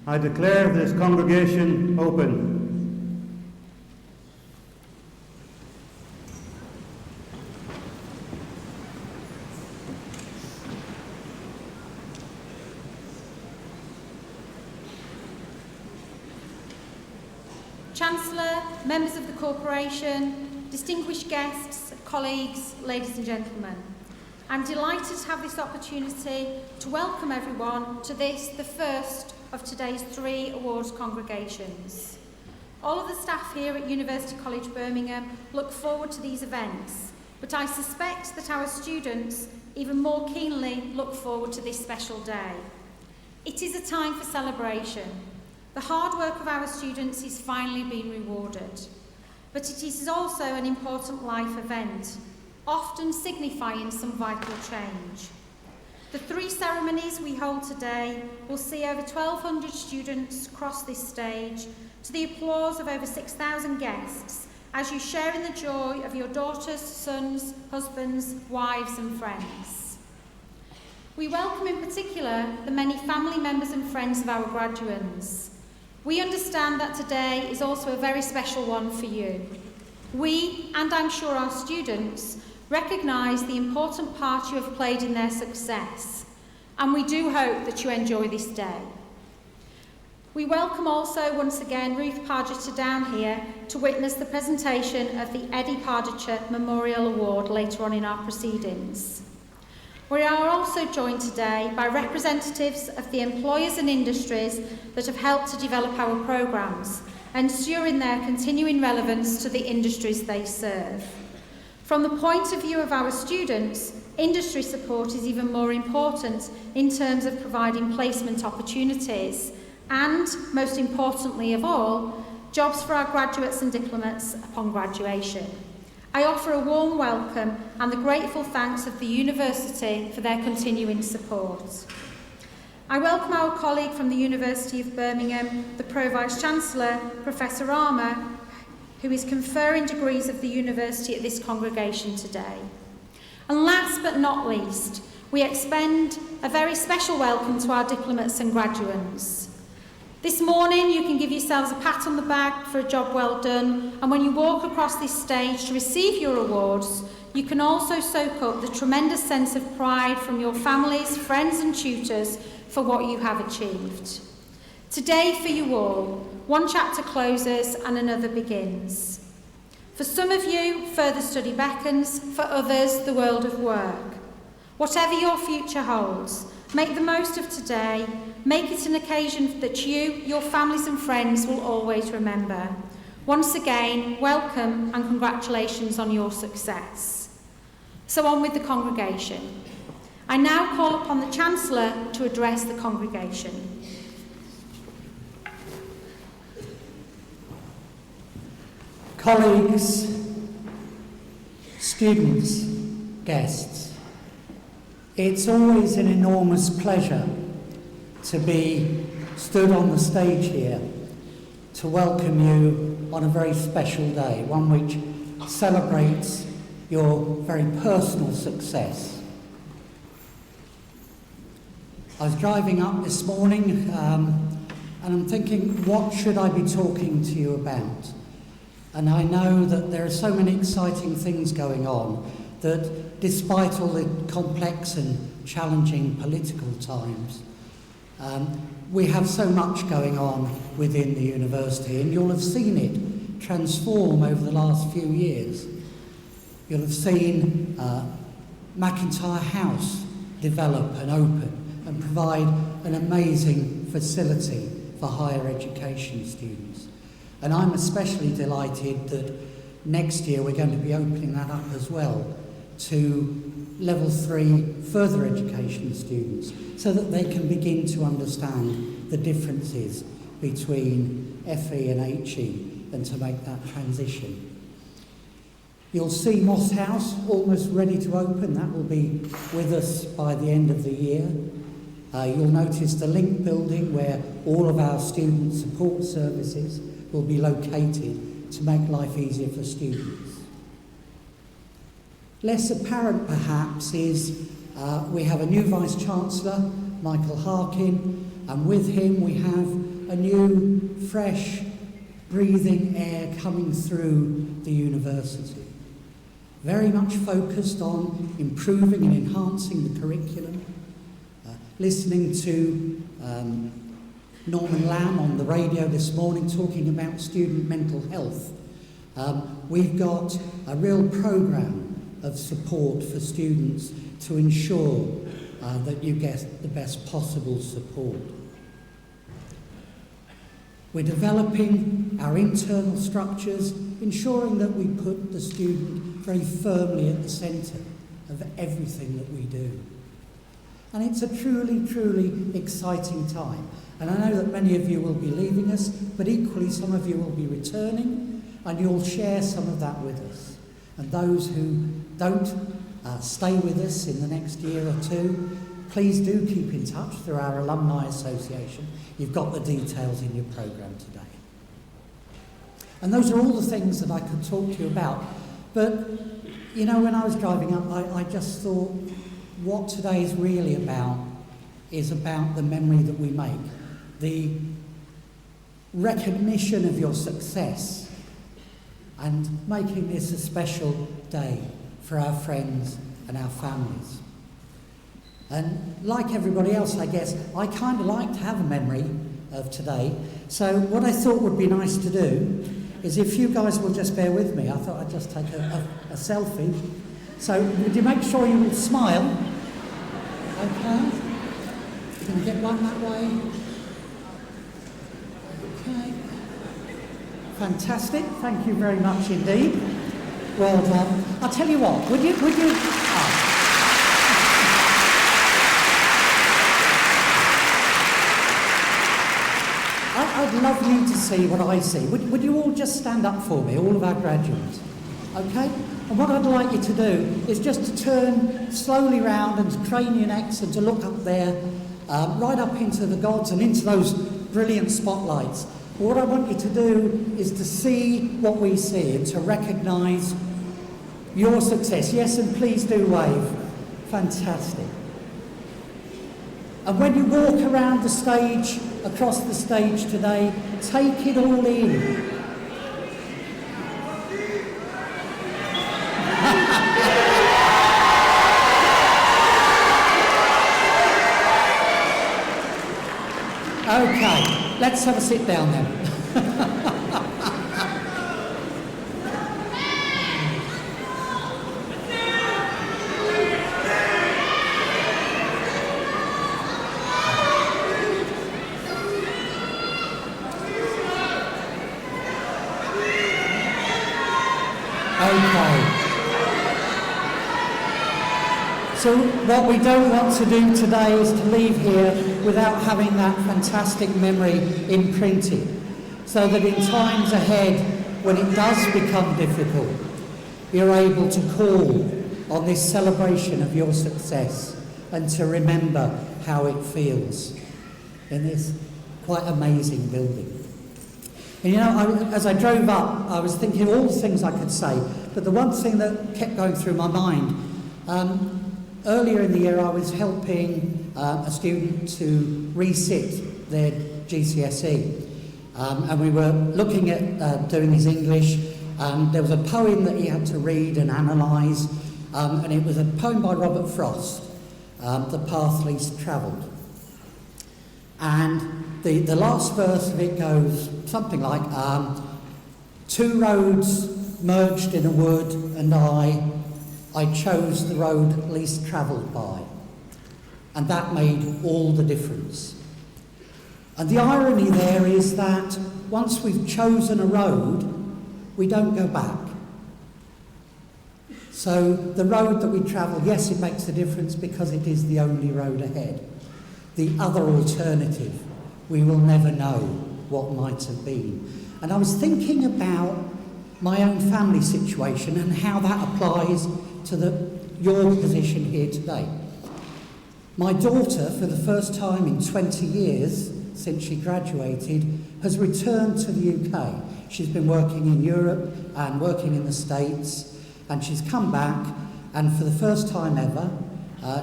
I declare this congregation open. Chancellor, members of the Corporation, distinguished guests, colleagues, ladies and gentlemen, I'm delighted to have this opportunity to welcome everyone to this, the first of today's 3 awards congregations. All of the staff here at University College Birmingham look forward to these events, but I suspect that our students even more keenly look forward to this special day. It is a time for celebration. The hard work of our students is finally being rewarded, but it is also an important life event, often signifying some vital change. The 3 ceremonies we hold today will see over 1,200 students cross this stage to the applause of over 6,000 guests as you share in the joy of your daughters, sons, husbands, wives and friends. We welcome in particular the many family members and friends of our graduates. We understand that today is also a very special one for you. We, and I'm sure our students, recognise the important part you have played in their success, and we do hope that you enjoy this day. We welcome also once again Ruth Pargeter down here to witness the presentation of the Eddie Pargeter Memorial Award later on in our proceedings. We are also joined today by representatives of the employers and industries that have helped to develop our programmes, ensuring their continuing relevance to the industries they serve. From the point of view of our students, industry support is even more important in terms of providing placement opportunities and, most importantly of all, jobs for our graduates and diplomats upon graduation. I offer a warm welcome and the grateful thanks of the University for their continuing support. I welcome our colleague from the University of Birmingham, the Pro-Vice Chancellor, Professor Armour, who is conferring degrees of the University at this congregation today. And last but not least, we extend a very special welcome to our diplomats and graduates. This morning you can give yourselves a pat on the back for a job well done, and when you walk across this stage to receive your awards, you can also soak up the tremendous sense of pride from your families, friends and tutors for what you have achieved. Today for you all, one chapter closes and another begins. For some of you, further study beckons, for others, the world of work. Whatever your future holds, make the most of today, make it an occasion that you, your families and friends will always remember. Once again, welcome and congratulations on your success. So on with the congregation. I now call upon the Chancellor to address the congregation. Colleagues, students, guests, it's always an enormous pleasure to be stood on the stage here to welcome you on a very special day, one which celebrates your very personal success. I was driving up this morning and I'm thinking, what should I be talking to you about? And I know that there are so many exciting things going on that despite all the complex and challenging political times, we have so much going on within the university, and you'll have seen it transform over the last few years. You'll have seen McIntyre House develop and open and provide an amazing facility for higher education students. And I'm especially delighted that next year we're going to be opening that up as well to level 3 further education students so that they can begin to understand the differences between FE and HE and to make that transition. You'll see Moss House almost ready to open. That will be with us by the end of the year. You'll notice the Link building where all of our student support services will be located to make life easier for students. Less apparent perhaps is we have a new Vice-Chancellor, Michael Harkin, and with him we have a new, fresh, breathing air coming through the university. Very much focused on improving and enhancing the curriculum, listening to Norman Lamb on the radio this morning talking about student mental health. We've got a real programme of support for students to ensure that you get the best possible support. We're developing our internal structures, ensuring that we put the student very firmly at the centre of everything that we do. And it's a truly, truly exciting time. And I know that many of you will be leaving us, but equally some of you will be returning, and you'll share some of that with us. And those who don't stay with us in the next year or two, please do keep in touch through our Alumni Association. You've got the details in your programme today. And those are all the things that I could talk to you about. But, you know, when I was driving up, I just thought what today is really about is about the memory that we make, the recognition of your success, and making this a special day for our friends and our families. And like everybody else, I guess, I kind of like to have a memory of today. So what I thought would be nice to do is, if you guys will just bear with me, I thought I'd just take a selfie. So would you make sure you will smile? Okay. You can get one that way. Okay. Fantastic. Thank you very much indeed. Well done. I'll tell you what, would you? I'd love you to see what I see. Would you all just stand up for me, all of our graduates? Okay? And what I'd like you to do is just to turn slowly round and to crane your necks and to look up there, right up into the gods and into those brilliant spotlights. What I want you to do is to see what we see and to recognise your success. Yes, and please do wave. Fantastic. And when you walk around the stage, across the stage today, take it all in. Okay, let's have a sit down then. So what we don't want to do today is to leave here without having that fantastic memory imprinted, so that in times ahead, when it does become difficult, you're able to call on this celebration of your success and to remember how it feels in this quite amazing building. And you know, as I drove up, I was thinking of all the things I could say, but the one thing that kept going through my mind, earlier in the year I was helping a student to resit their GCSE, and we were looking at doing his English, and there was a poem that he had to read and analyse, and it was a poem by Robert Frost, The Path Least Travelled. And the last verse of it goes something like, two roads merged in a wood, and I chose the road least travelled by. And that made all the difference. And the irony there is that once we've chosen a road, we don't go back. So the road that we travel, yes, it makes a difference because it is the only road ahead. The other alternative, we will never know what might have been. And I was thinking about my own family situation and how that applies to your position here today. My daughter, for the first time in 20 years since she graduated, has returned to the UK. She's been working in Europe and working in the States, and she's come back, and for the first time ever,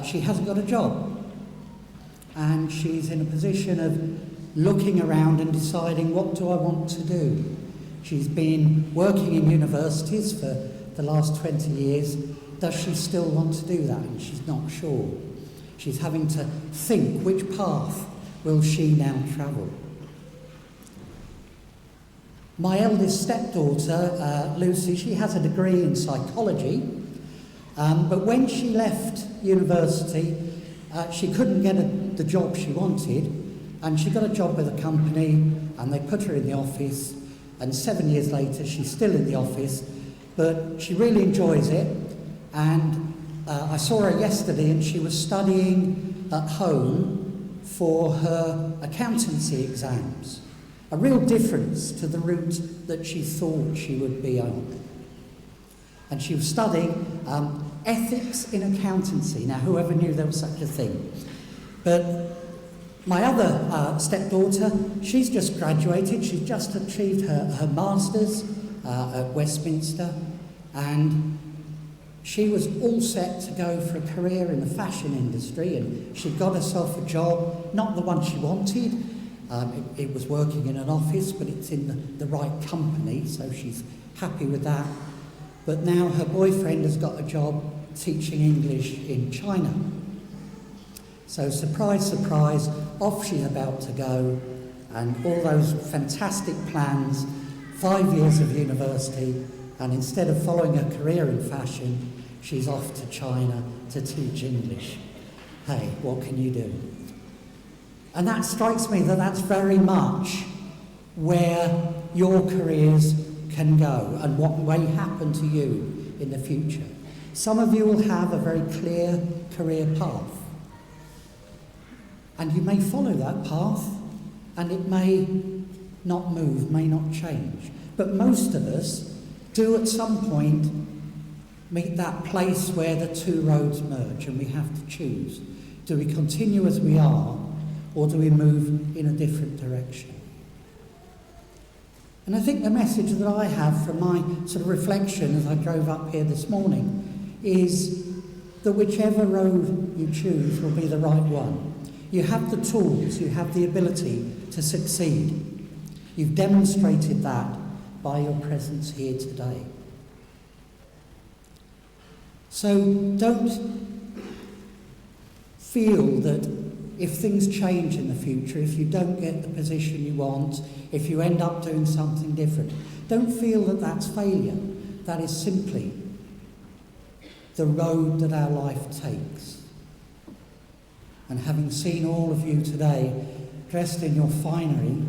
she hasn't got a job. And she's in a position of looking around and deciding, what do I want to do? She's been working in universities for the last 20 years. Does she still want to do that? And she's not sure. She's having to think, which path will she now travel? My eldest stepdaughter, Lucy, she has a degree in psychology, but when she left university, she couldn't get the job she wanted, and she got a job with a company, and they put her in the office, and 7 years later she's still in the office, but she really enjoys it. And I saw her yesterday, and she was studying at home for her accountancy exams. A real difference to the route that she thought she would be on. And she was studying ethics in accountancy. Now, whoever knew there was such a thing? But my other stepdaughter, she's just graduated. She's just achieved her master's at Westminster, and she was all set to go for a career in the fashion industry, and she got herself a job, not the one she wanted. It was working in an office, but it's in the right company, so she's happy with that. But now her boyfriend has got a job teaching English in China. So surprise, surprise, off she's about to go, and all those fantastic plans, 5 years of university, and instead of following a career in fashion, she's off to China to teach English. Hey, what can you do? And that strikes me that that's very much where your careers can go and what may happen to you in the future. Some of you will have a very clear career path, and you may follow that path, and it may not move, may not change. But most of us do at some point meet that place where the two roads merge, and we have to choose. Do we continue as we are, or do we move in a different direction? And I think the message that I have from my sort of reflection as I drove up here this morning is that whichever road you choose will be the right one. You have the tools, you have the ability to succeed. You've demonstrated that by your presence here today. So don't feel that if things change in the future, if you don't get the position you want, if you end up doing something different, don't feel that that's failure. That is simply the road that our life takes. And having seen all of you today dressed in your finery,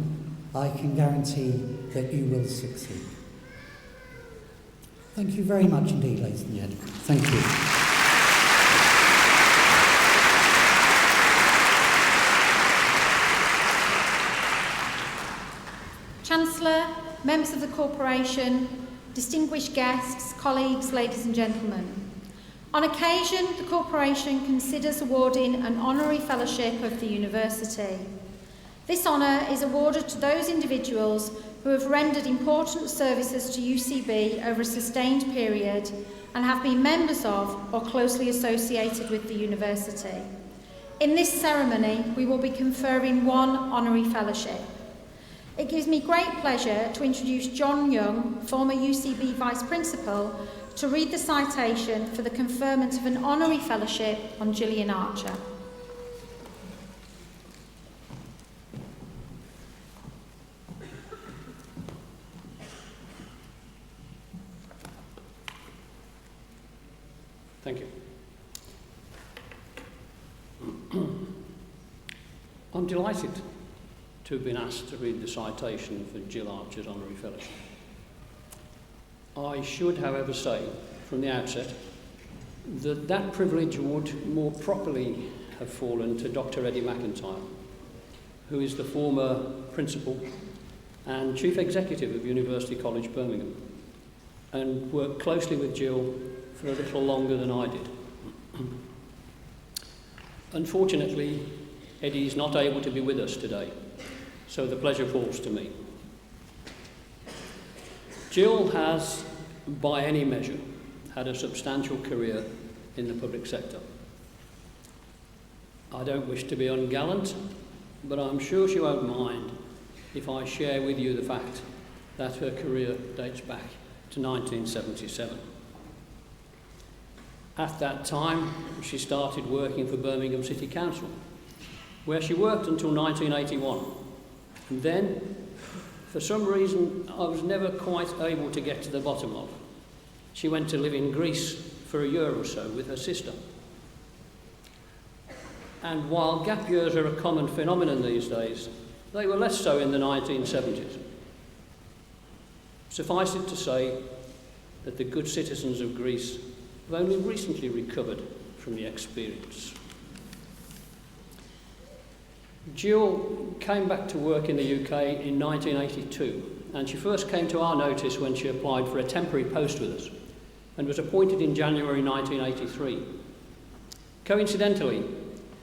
I can guarantee that you will succeed. Thank you very much indeed, ladies and gentlemen. Thank you. Chancellor, members of the Corporation, distinguished guests, colleagues, ladies and gentlemen. On occasion, the Corporation considers awarding an Honorary Fellowship of the University. This honour is awarded to those individuals who have rendered important services to UCB over a sustained period and have been members of or closely associated with the University. In this ceremony, we will be conferring one Honorary Fellowship. It gives me great pleasure to introduce John Young, former UCB Vice Principal, to read the citation for the conferment of an Honorary Fellowship on Gillian Archer. Thank you. I'm delighted to have been asked to read the citation for Jill Archer's Honorary Fellowship. I should, however, say from the outset that that privilege would more properly have fallen to Dr. Eddie McIntyre, who is the former Principal and Chief Executive of University College Birmingham, and worked closely with Jill for a little longer than I did. Unfortunately, Eddie is not able to be with us today, so the pleasure falls to me. Jill has, by any measure, had a substantial career in the public sector. I don't wish to be ungallant, but I'm sure she won't mind if I share with you the fact that her career dates back to 1977. At that time, she started working for Birmingham City Council, where she worked until 1981. And then, for some reason I was never quite able to get to the bottom of, she went to live in Greece for a year or so with her sister. And while gap years are a common phenomenon these days, they were less so in the 1970s. Suffice it to say that the good citizens of Greece have only recently recovered from the experience. Jill came back to work in the UK in 1982, and she first came to our notice when she applied for a temporary post with us and was appointed in January 1983. Coincidentally,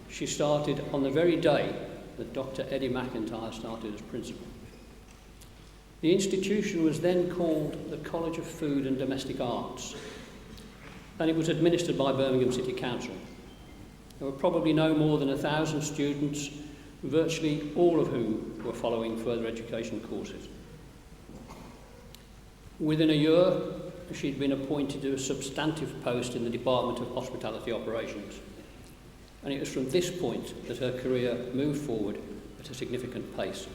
she started on the very day that Dr. Eddie McIntyre started as principal. The institution was then called the College of Food and Domestic Arts, and it was administered by Birmingham City Council. There were probably no more than 1,000 students, virtually all of whom were following further education courses. Within a year, she'd been appointed to a substantive post in the Department of Hospitality Operations, and it was from this point that her career moved forward at a significant pace.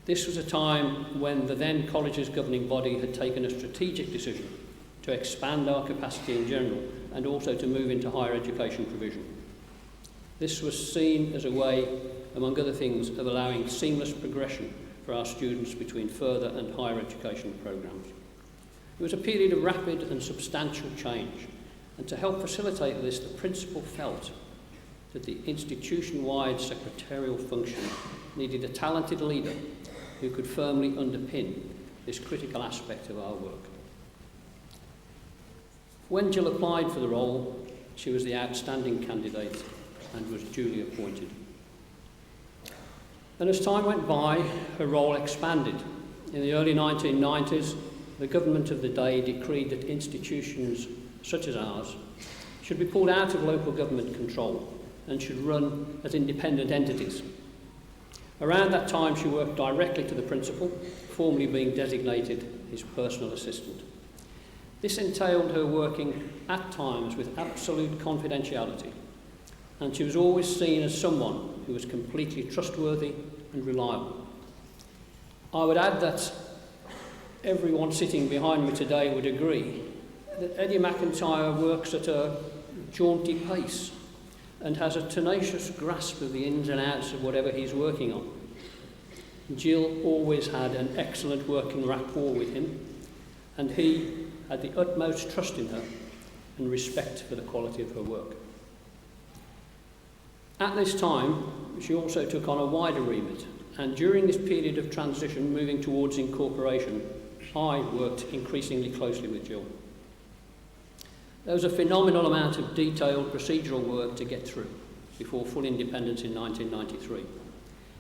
This was a time when the then college's governing body had taken a strategic decision to expand our capacity in general and also to move into higher education provision. This was seen as a way, among other things, of allowing seamless progression for our students between further and higher education programmes. It was a period of rapid and substantial change, and to help facilitate this, the principal felt that the institution-wide secretarial function needed a talented leader who could firmly underpin this critical aspect of our work. When Jill applied for the role, she was the outstanding candidate and was duly appointed. And as time went by, her role expanded. In the early 1990s, the government of the day decreed that institutions such as ours should be pulled out of local government control and should run as independent entities. Around that time, she worked directly to the principal, formally being designated his personal assistant. This entailed her working at times with absolute confidentiality, and she was always seen as someone who was completely trustworthy and reliable. I would add that everyone sitting behind me today would agree that Eddie McIntyre works at a jaunty pace and has a tenacious grasp of the ins and outs of whatever he's working on. Jill always had an excellent working rapport with him, and he had the utmost trust in her and respect for the quality of her work. At this time, she also took on a wider remit, and during this period of transition moving towards incorporation, I worked increasingly closely with Jill. There was a phenomenal amount of detailed procedural work to get through before full independence in 1993.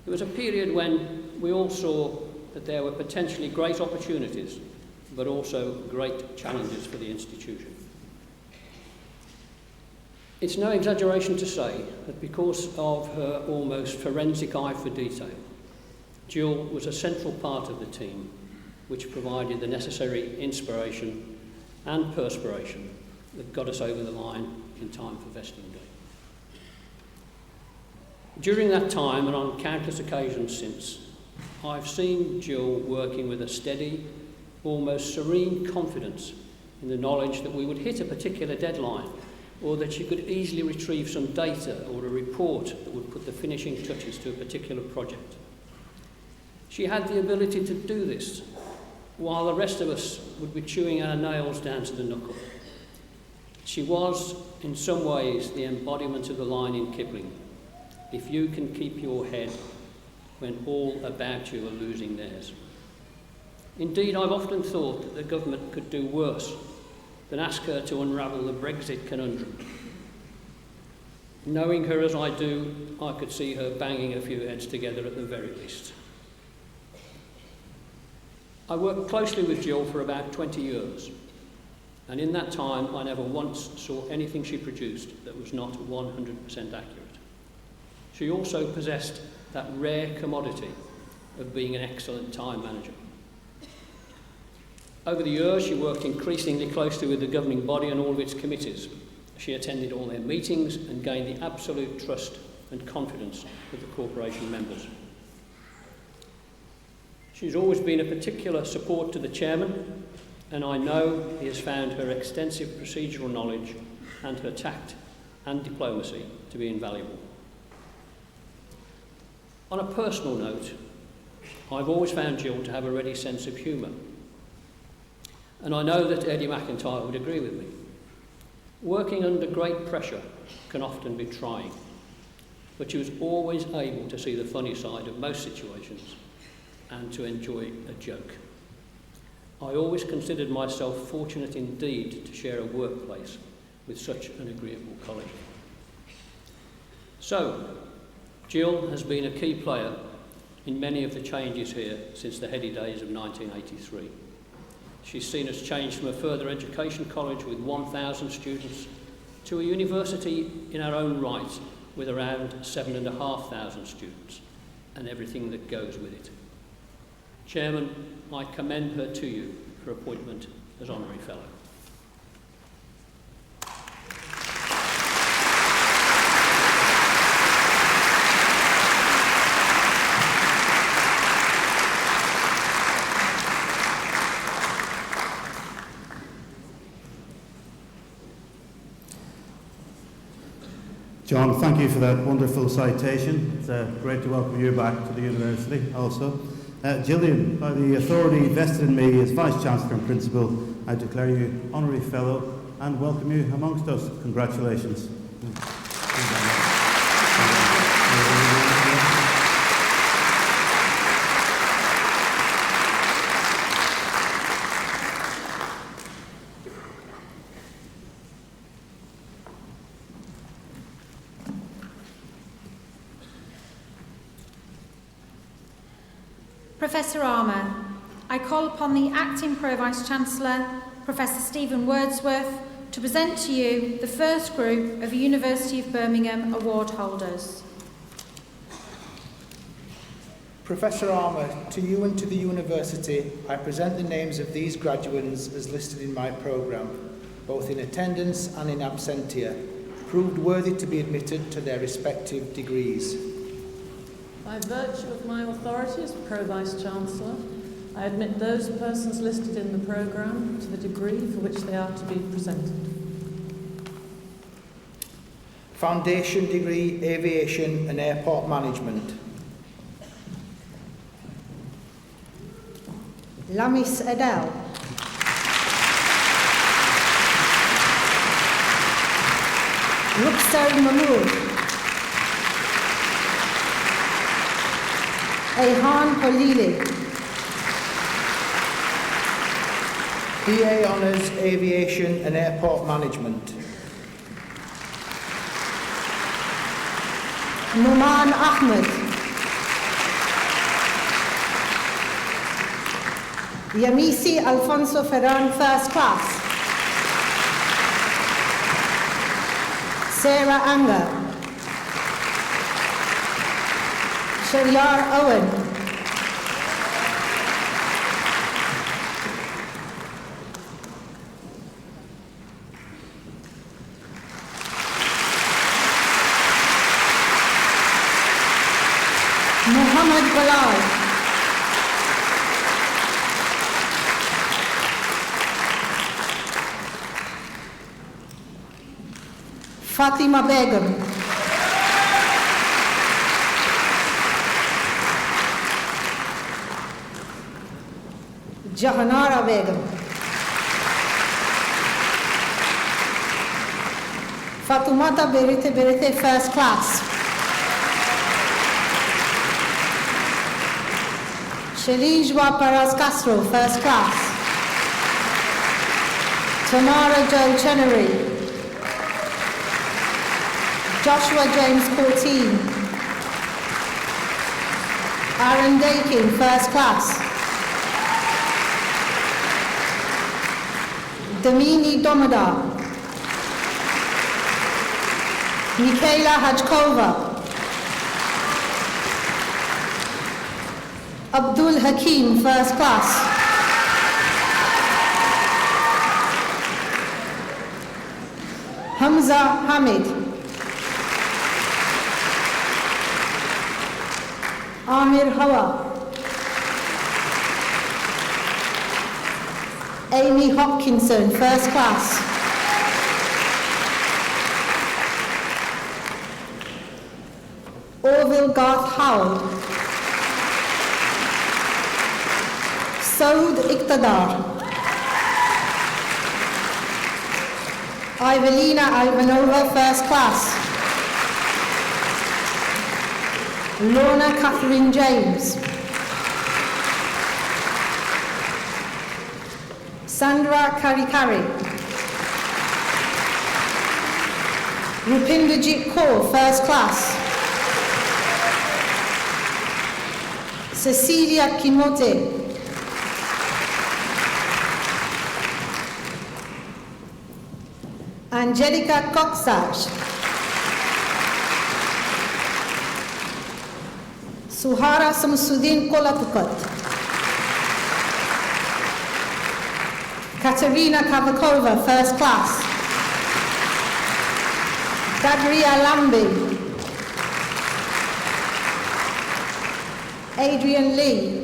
It was a period when we all saw that there were potentially great opportunities, but also great challenges for the institution. It's no exaggeration to say that because of her almost forensic eye for detail, Jill was a central part of the team which provided the necessary inspiration and perspiration that got us over the line in time for vesting day. During that time, and on countless occasions since, I've seen Jill working with a steady, almost serene confidence in the knowledge that we would hit a particular deadline, or that she could easily retrieve some data or a report that would put the finishing touches to a particular project. She had the ability to do this, while the rest of us would be chewing our nails down to the knuckle. She was, in some ways, the embodiment of the line in Kipling, "If you can keep your head when all about you are losing theirs." Indeed, I've often thought that the government could do worse than ask her to unravel the Brexit conundrum. Knowing her as I do, I could see her banging a few heads together at the very least. I worked closely with Jill for about 20 years, and in that time I never once saw anything she produced that was not 100% accurate. she also possessed that rare commodity of being an excellent time manager. Over the years, she worked increasingly closely with the governing body and all of its committees. She attended all their meetings and gained the absolute trust and confidence of the corporation members. She's always been a particular support to the chairman, and I know he has found her extensive procedural knowledge and her tact and diplomacy to be invaluable. On a personal note, I've always found Jill to have a ready sense of humour, and I know that Eddie McIntyre would agree with me. Working under great pressure can often be trying, but she was always able to see the funny side of most situations and to enjoy a joke. I always considered myself fortunate indeed to share a workplace with such an agreeable colleague. So, Jill has been a key player in many of the changes here since the heady days of 1983. She's seen us change from a further education college with 1,000 students to a university in our own right with around 7,500 students and everything that goes with it. Chairman, I commend her to you for appointment as Honorary Fellow. John, thank you for that wonderful citation. It's great to welcome you back to the university also. Gillian, by the authority vested in me as Vice-Chancellor and Principal, I declare you Honorary Fellow and welcome you amongst us. Congratulations. Professor Armour, I call upon the Acting Pro-Vice-Chancellor, Professor Stephen Wordsworth, to present to you the first group of University of Birmingham award holders. Professor Armour, to you and to the university, I present the names of these graduates as listed in my programme, both in attendance and in absentia, proved worthy to be admitted to their respective degrees. By virtue of my authority as Pro-Vice-Chancellor, I admit those persons listed in the programme to the degree for which they are to be presented. Foundation degree, Aviation and Airport Management. Lamis Adel. Ruxar Mahmood. Ayhan Khalili. BA Honours, Aviation and Airport Management. Numan Ahmed. Yamisi Alfonso Ferran, First Class. Sarah Anger. Sharyar Owen. Muhammad Balal. Fatima Begum. Jahanara Begum. Fatumata Berete, First Class. Shelijwa Paras Castro, First Class. Tamara Joe Chenery. Joshua James Courtine. Aaron Dakin, First Class. Damini Domada. Michaela Hajkova. Abdul Hakim, first class. Hamza Hamid. Amir Hawa. Amy Hopkinson, first class. Orville Garth Howell. Saud Iqtadar. Ivelina Ivanova, first class. Lorna Catherine James. Sandra Karikari. Rupinderjit Kaur, first class. Cecilia Kimote. Angelica Coxage. Suhara Samsudin Kolatukat. Katerina Kavakova, first class. Dadria Lambi. Adrian Lee.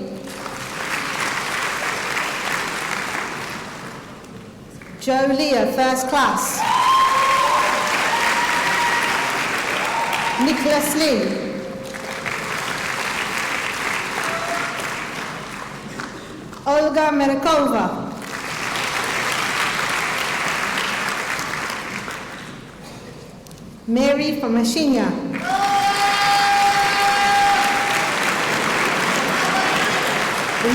Joe Leah, first class. Nicholas Lee. Olga Merkova. Mary Famashinya.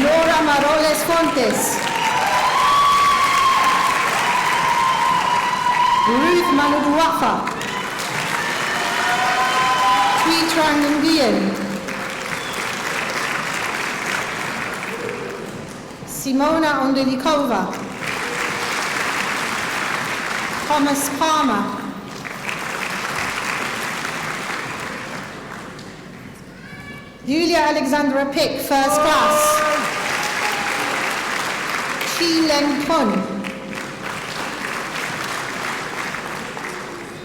Laura Maroles Fontes. Ruth Manuduafa. Tweetran Indian. Simona Ondelikova. Thomas Palmer. Julia Alexandra Pick, first class. Chi Len Pun.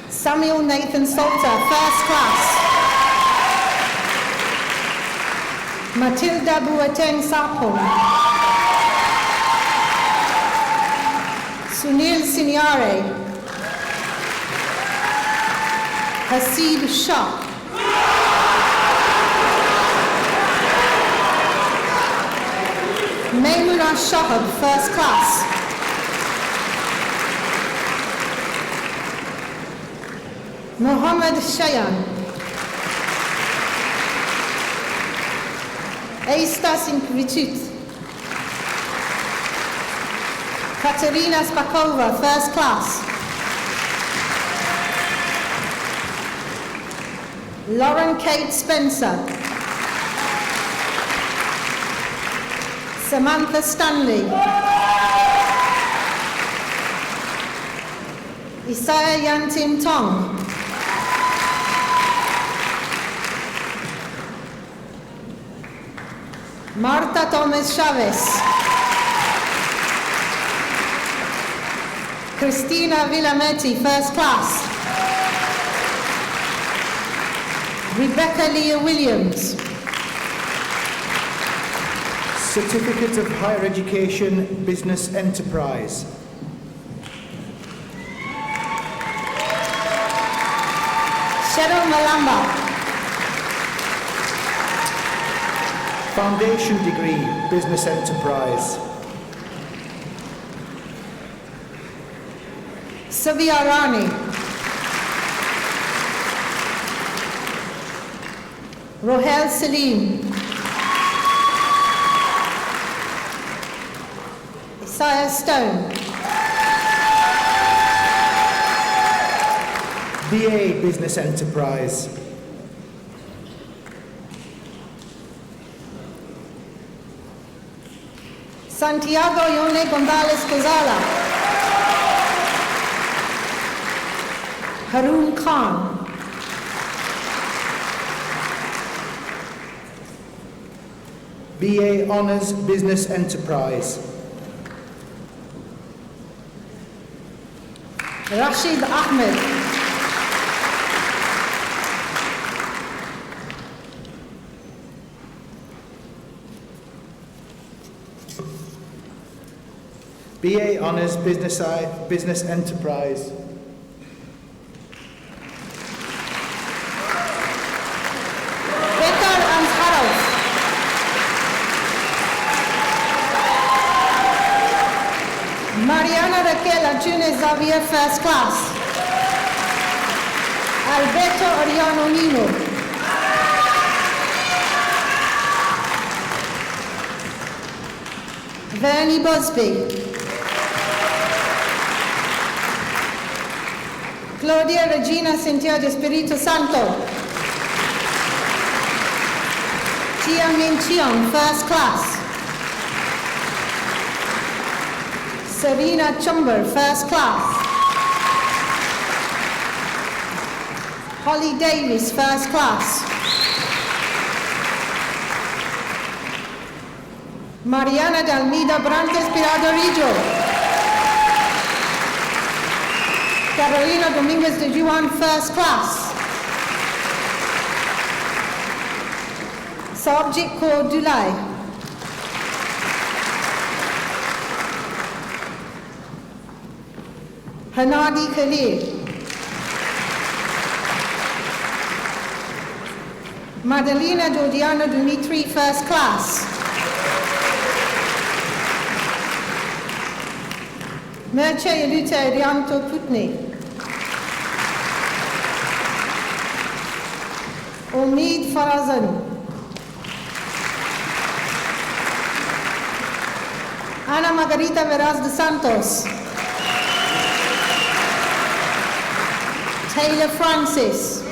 Samuel Nathan Salter, first class. Matilda Buateng Sapon. Sunil Siniare. Hasib Shah. Maimuna Shahab, first class. Mohammed Shayan. Eistas Inkvitut. Katerina Spakova, first class. Lauren Kate Spencer. Samantha Stanley. Isaiah Yantim Tong. Marta Thomas Chavez. Christina Villametti, first class. Rebecca Leah Williams. Certificate of Higher Education, Business Enterprise. Cheryl Malamba. Foundation Degree, Business Enterprise. Savia Rani. Rohel Salim. Isaiah Stone. BA, Business Enterprise. Santiago Yone Gonzalez Gonzala. Harun Khan. BA Honours Business Enterprise. Rashid Ahmed. BA Honours Business Enterprise. Bekar Ansharov. Mariana Raquel Antunes Xavier First Class. Alberto Oriano Nino. Vernie Busby. Claudia Regina Cynthia de Espirito Santo. Chia Min Cheong, First Class. Serena Chumber, First Class. Holly Davis, First Class. Mariana de Almeida Brantes Pirado Rijo. Carolina Dominguez de Juan, First Class. Sarjit Kaur Dulai. Hanadi Khalil. Madalena Georgiana Dimitri, First Class. Merce Yelute Rianto Putni. Omid Farazan. Ana Margarita Veraz de Santos. Taylor Francis.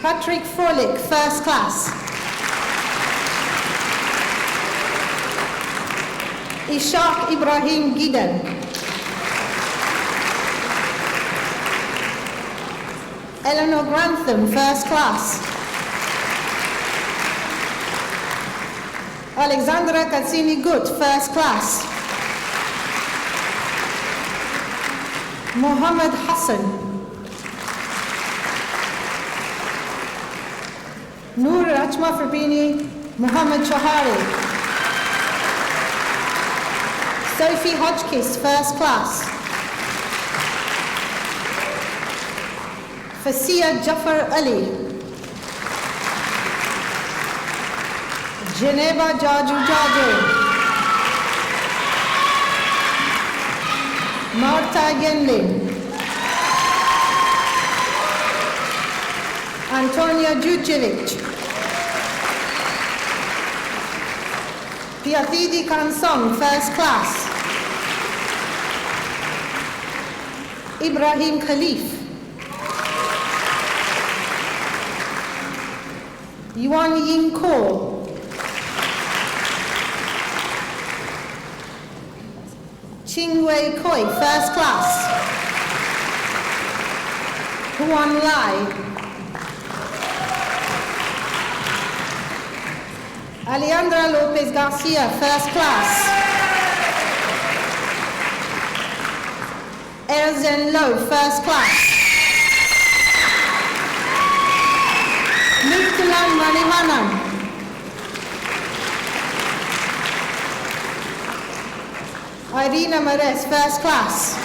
Patrick Frolick, First Class. Ishaq Ibrahim Gidan. Eleanor Grantham, First Class. Alexandra Katsini Gut, First Class. Mohammed Hassan. Noor Rachma Farbini, Mohammed Chahari. Sophie Hodgkiss, First Class. Fasia Jafar Ali. Geneva Jaju Jaju. Marta Yenlin. Antonia Djudjevic. Piathidi Kansong, First Class. Ibrahim Khalif. Yuan Ying Ko. Chingwei Koi, First Class. Huan Lai. Alejandra Lopez Garcia, First Class. Erzen Low, First Class. Muktulan Manimanan. Irina Mares, First Class.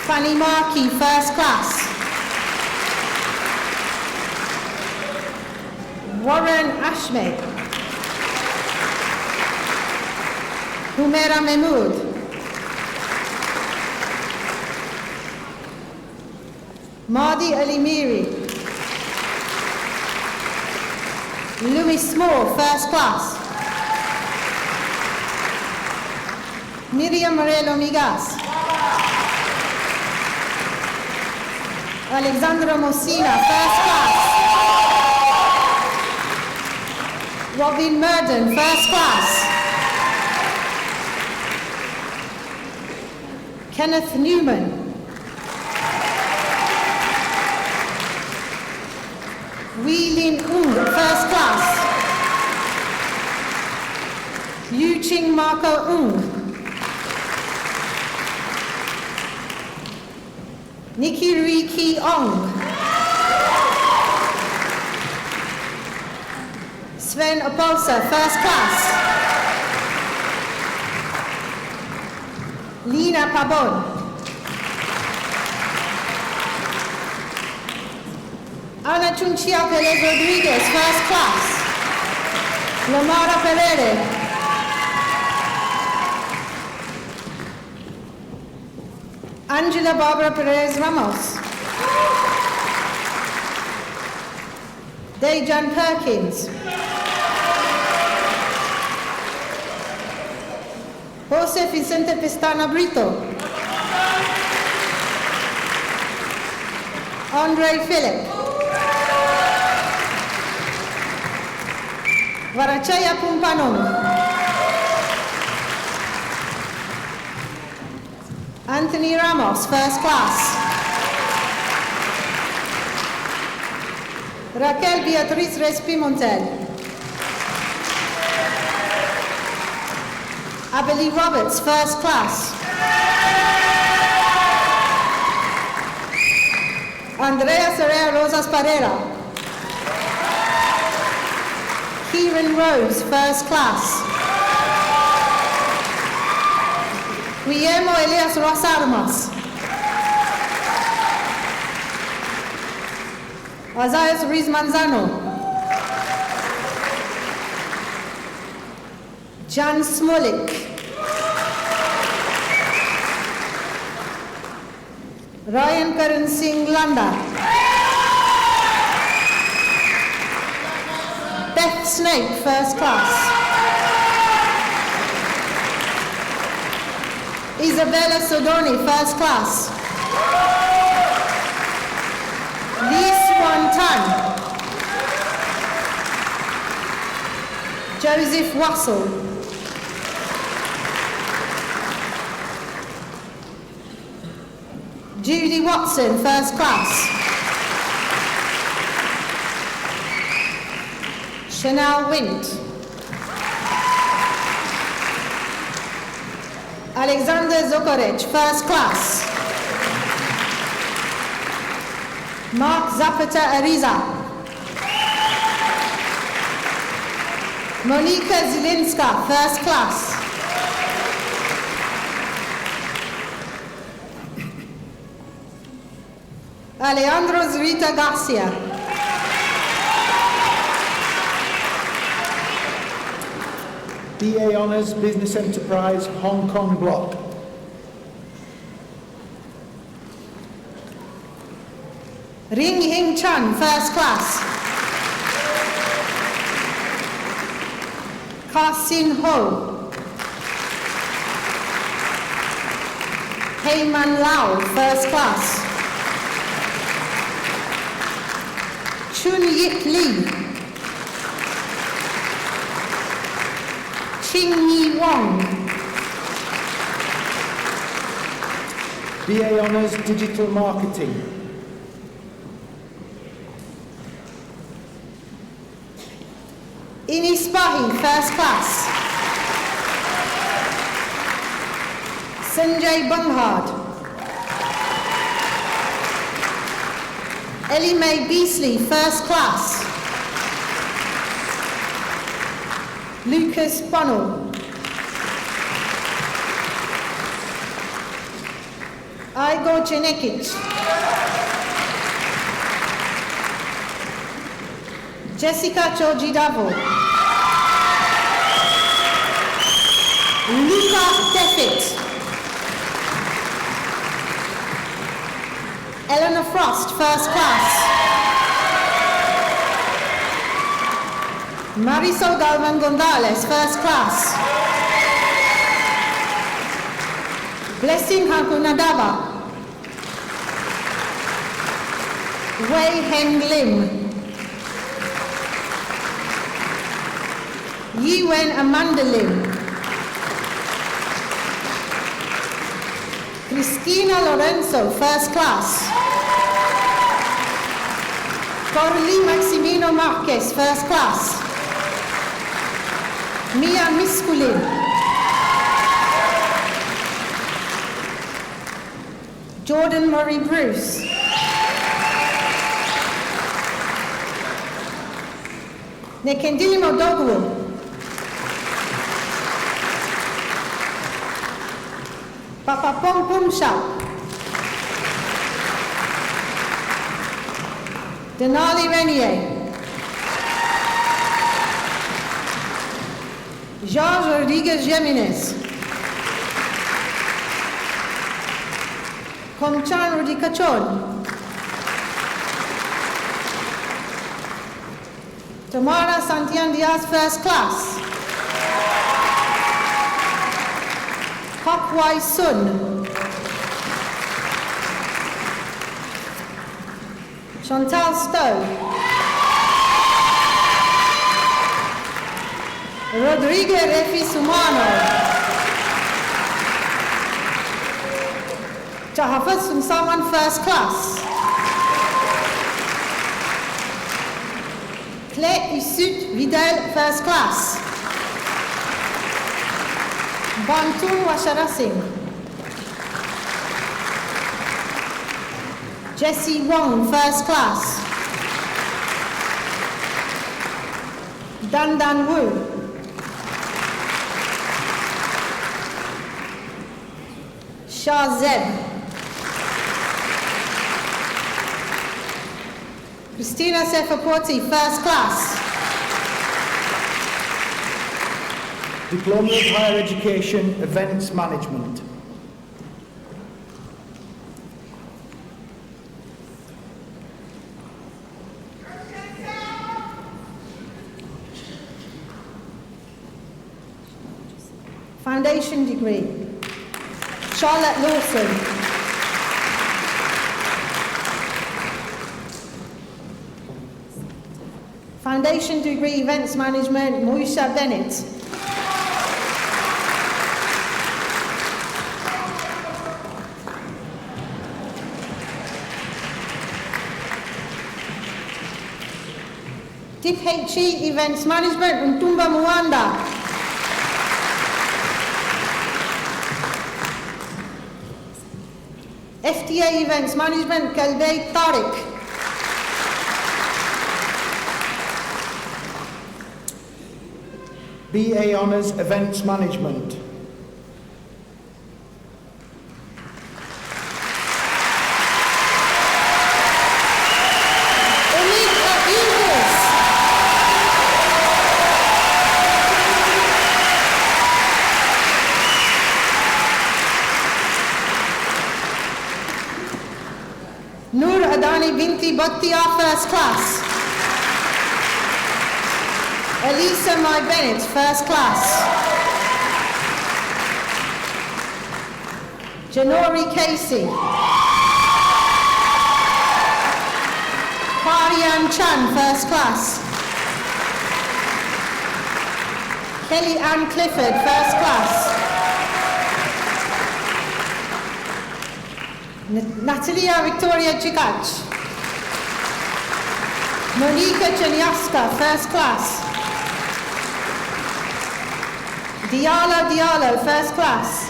Fanny Markey, First Class. Warren Ashmed. Humaira Mahmood. Mahdi Ali Miri. Louis Small, First Class. Miriam Morelo Migas. Alexandra Mosina, First Class. Robin Murden, First Class. Kenneth Newman. Wee Lin Ung, first class. Yu Ching Marco Ung. Nikki Rui Ki Ong. Sven Oposa, first class. Lina Pabon. Ana Chunchia Perez Rodriguez, first class. Lomara Pereira. Angela Barbara Perez Ramos. Dejan Perkins. Jose Vicente Pestana Brito. Andre Philip. Varachaya Pumpanong. Anthony Ramos, first class. Raquel Beatriz Respimontel. Abelie Roberts, first class. Andrea Soraya Rosas Parera. Kieran Rose, first class. Guillermo Elias Rosarmas. Azayas Ruiz Manzano. Jan Smolik. Ryan Karan Singh Landa. Beth Snake, first class. Isabella Sodoni, first class. Lee Swan Tan. Joseph Wassel. Judy Watson, first class. Chanel Wint. Alexander Zokorec, first class. Mark Zapata Ariza. Monika Zilinska, first class. Alejandro Zrita Garcia. BA Honours Business Enterprise Hong Kong Block. Ring Hing Chan, first class. Ka Sin Ho. Heyman Lau, first class. Chun Yik Lee. Ching Yi Wong. BA Honours Digital Marketing. Inis Bahi, first class. Sanjay Bunghard. Ellie Mae Beasley, first class. Lucas Bonnell. Igor Janekic. Jessica Georgidavo. Luca Defit. Eleanor Frost, first class. Marisol Galvan Gonzalez, first class. Blessing Hakunadaba. Wei Heng Lim. Yiwen Amanda Lim. Cristina Lorenzo, first class. Scorli Maximino Marquez, first class. Mia Miskulin. Jordan Murray Bruce. Nekendili Modoglu. Papa Pom Pum Shap. Denali Renier. George Rodriguez Jimenez. Comchan Rudicachon. Tamara Santian Diaz, first class. Hokwai Sun. Chantal Stowe. Rodrigo Refi Sumano. Jahafat Sumsaman, first class. Claire Isut Vidal, first class. Bantum Washara Singh. Jessie Wong, first class. Dan Dan Wu. Shah Zeb. Christina Sefaporti, first class. Diploma of Higher Education, Events Management. Foundation degree. Charlotte Lawson. Foundation degree, Events Management, Moisha Bennett. Dip HE, Events Management, Ntumba Muanda. FTA Events Management, Kalbey Tariq. BA Honours, Events Management. Noor Adani Binti Bhattia, first class. Elisa Mai Bennett, first class. Janori Casey. Parian Chan, first class. Kelly Ann Clifford, first class. Natalia Victoria Chikach. Monika Chaniaska, first class. Diallo, first class.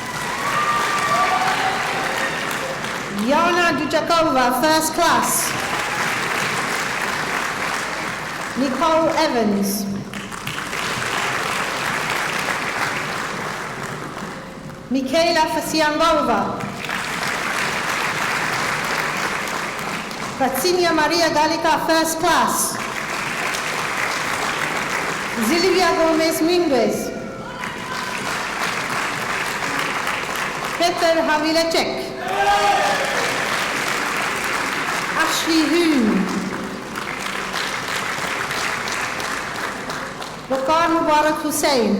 Yana Dujakova, first class. Nicole Evans. Michaela Fasiangova. Katsinia Maria Gallica, first class. Silvia Gomez Minguez. Peter Havilacek. Ashley Hoon. Bakar Mubarak Hussain.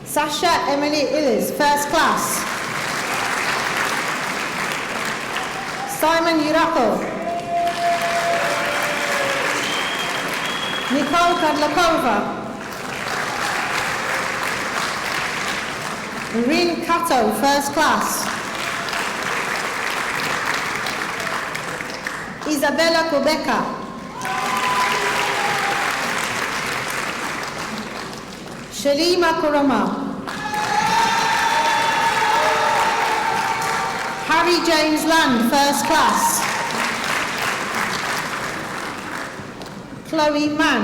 Sasha Emily Illis, first class. Simon Yurako. Nicole Kadlakova. Marine Kato, first class. Isabella Kubeka. Shalima Kurama. Harry James Land, first class. Chloe Mann.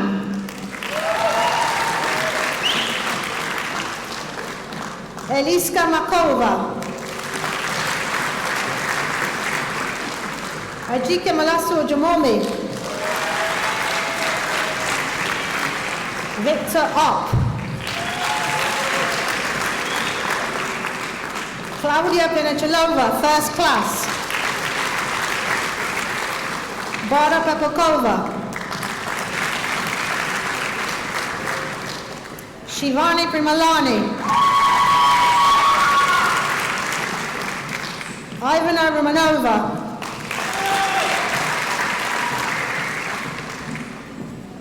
Eliska Makova. Ajike Malasso Jamomi. Victor Opp. Claudia Penachelova, first class. Bara Pepakova. Shivani Primalani. Ivana Romanova.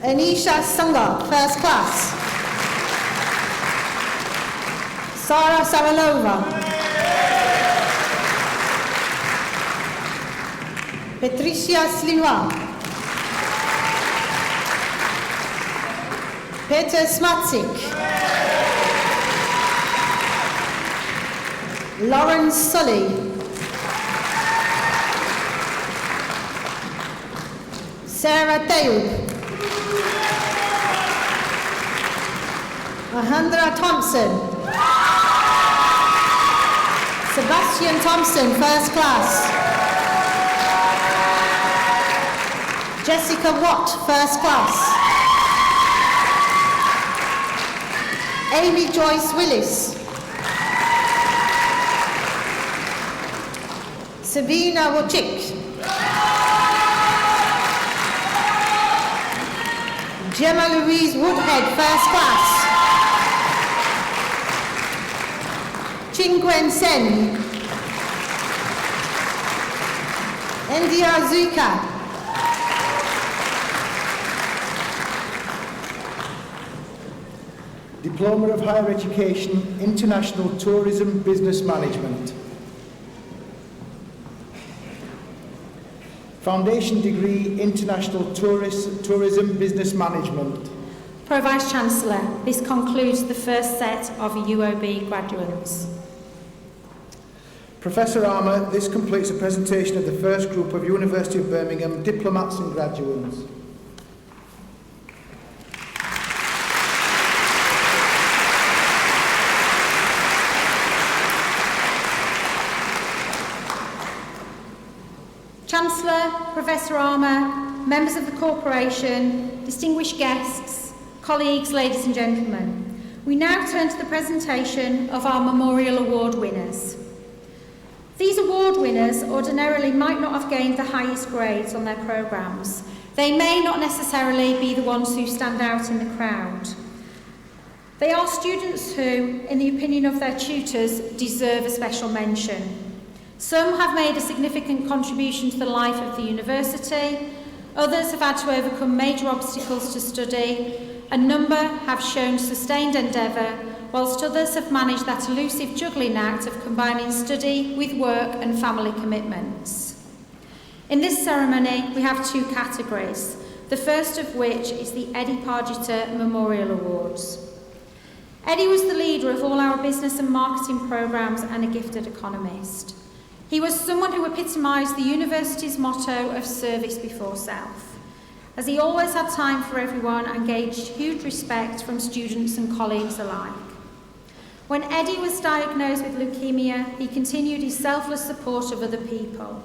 Anisha Sangha, first class. Sara Savalova. Patricia Sliwa. Peter Smatsik. Lauren Sully. Sarah Tayub. Ahandra Thompson. Sebastian Thompson, first class. Jessica Watt, first class. Amy Joyce Willis. Sabina Wojcik. Gemma Louise Woodhead, first class. Chingwen Sen. India Zuka. Diploma of Higher Education, International Tourism Business Management. Foundation degree, International Tourism Business Management. Pro Vice-Chancellor, this concludes the first set of UOB graduates. Professor Armour, this completes a presentation of the first group of University of Birmingham diplomats and graduates. Chancellor, Professor Armour, members of the Corporation, distinguished guests, colleagues, ladies and gentlemen, we now turn to the presentation of our Memorial Award winners. These award winners ordinarily might not have gained the highest grades on their programmes. They may not necessarily be the ones who stand out in the crowd. They are students who, in the opinion of their tutors, deserve a special mention. Some have made a significant contribution to the life of the university, others have had to overcome major obstacles to study, a number have shown sustained endeavour, whilst others have managed that elusive juggling act of combining study with work and family commitments. In this ceremony, we have two categories, the first of which is the Eddie Pargeter Memorial Awards. Eddie was the leader of all our business and marketing programmes and a gifted economist. He was someone who epitomised the university's motto of service before self, as he always had time for everyone and gauged huge respect from students and colleagues alike. When Eddie was diagnosed with leukemia, he continued his selfless support of other people.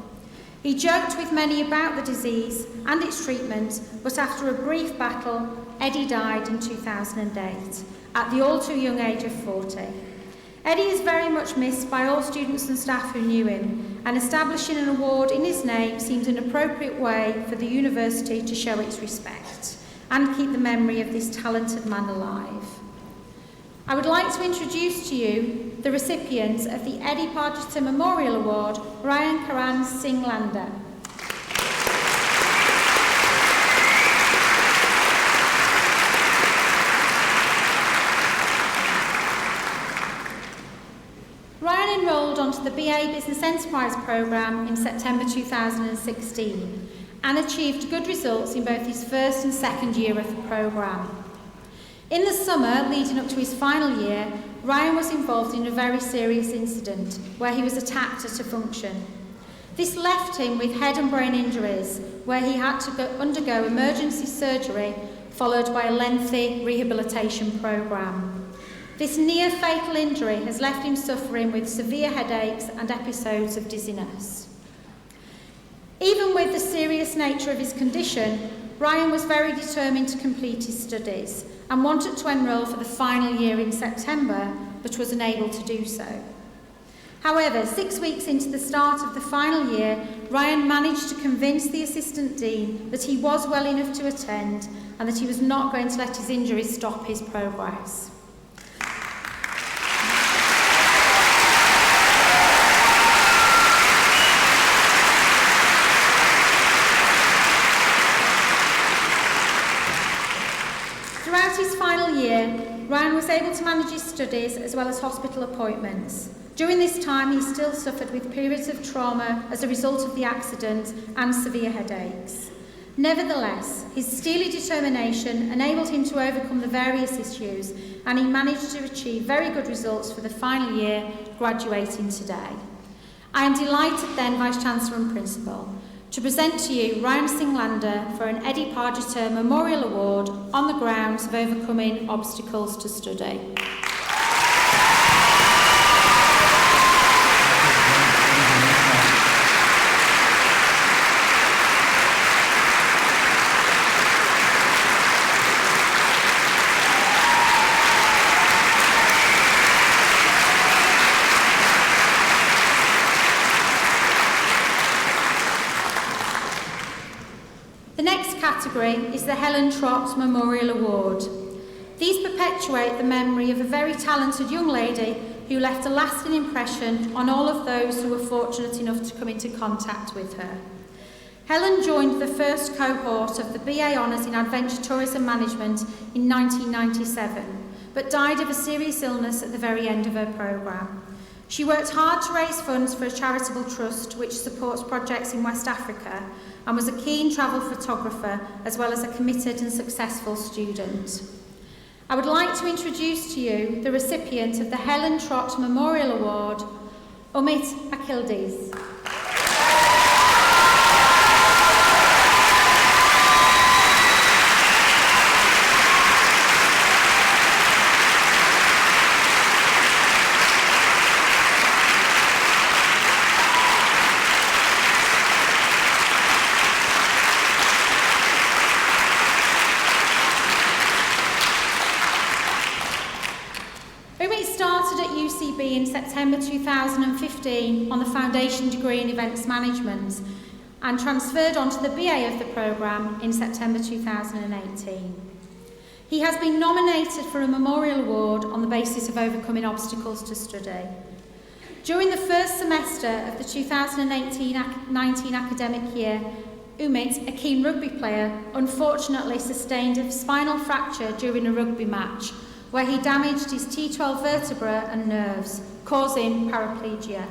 He joked with many about the disease and its treatment, but after a brief battle, Eddie died in 2008, at the all too young age of 40. Eddie is very much missed by all students and staff who knew him, and establishing an award in his name seemed an appropriate way for the university to show its respect and keep the memory of this talented man alive. I would like to introduce to you the recipients of the Eddie Pargeter Memorial Award, Ryan Karan Singh Lander. Ryan enrolled onto the BA Business Enterprise programme in September 2016 and achieved good results in both his first and second year of the programme. In the summer leading up to his final year, Ryan was involved in a very serious incident where he was attacked at a function. This left him with head and brain injuries, where he had to undergo emergency surgery followed by a lengthy rehabilitation programme. This near-fatal injury has left him suffering with severe headaches and episodes of dizziness. Even with the serious nature of his condition, Ryan was very determined to complete his studies and wanted to enrol for the final year in September, but was unable to do so. However, 6 weeks into the start of the final year, Ryan managed to convince the Assistant Dean that he was well enough to attend and that he was not going to let his injuries stop his progress. Throughout his final year, Ryan was able to manage his studies as well as hospital appointments. During this time, he still suffered with periods of trauma as a result of the accident and severe headaches. Nevertheless, his steely determination enabled him to overcome the various issues, and he managed to achieve very good results for the final year, graduating today. I am delighted then, Vice-Chancellor and Principal, to present to you Ryan Singlander for an Eddie Pargeter Memorial Award on the grounds of overcoming obstacles to study. Is the Helen Trott Memorial Award. These perpetuate the memory of a very talented young lady who left a lasting impression on all of those who were fortunate enough to come into contact with her. Helen joined the first cohort of the BA Honours in Adventure Tourism Management in 1997, but died of a serious illness at the very end of her programme. She worked hard to raise funds for a charitable trust which supports projects in West Africa, and was a keen travel photographer as well as a committed and successful student. I would like to introduce to you the recipient of the Helen Trott Memorial Award, Umit Akildiz. In September 2015 on the Foundation degree in Events Management and transferred onto the BA of the programme in September 2018. He has been nominated for a Memorial Award on the basis of overcoming obstacles to study. During the first semester of the 2018-19 academic year, Umit, a keen rugby player, unfortunately sustained a spinal fracture during a rugby match where he damaged his T12 vertebra and nerves, causing paraplegia.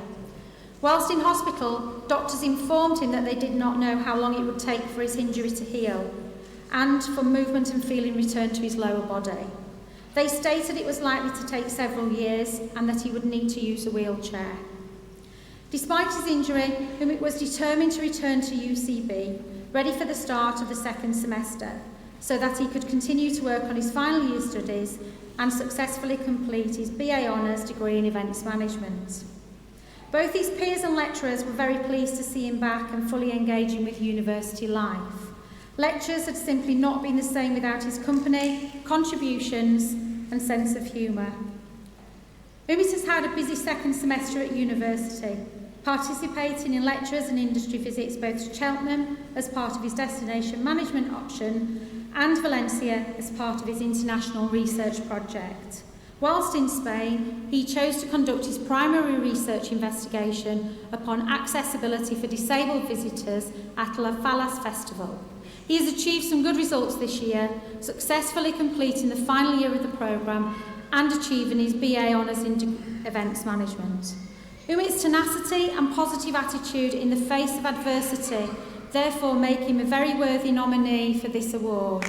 Whilst in hospital, doctors informed him that they did not know how long it would take for his injury to heal and for movement and feeling return to his lower body. They stated it was likely to take several years and that he would need to use a wheelchair. Despite his injury, Umit was determined to return to UCB, ready for the start of the second semester, so that he could continue to work on his final year studies and successfully complete his BA Honours degree in Events Management. Both his peers and lecturers were very pleased to see him back and fully engaging with university life. Lectures had simply not been the same without his company, contributions and sense of humour. Umit has had a busy second semester at university, participating in lectures and industry visits both to Cheltenham as part of his destination management option and Valencia as part of his international research project. Whilst in Spain, he chose to conduct his primary research investigation upon accessibility for disabled visitors at La Fallas Festival. He has achieved some good results this year, successfully completing the final year of the programme and achieving his BA Honours in Events Management. Umit's tenacity and positive attitude in the face of adversity therefore make him a very worthy nominee for this award.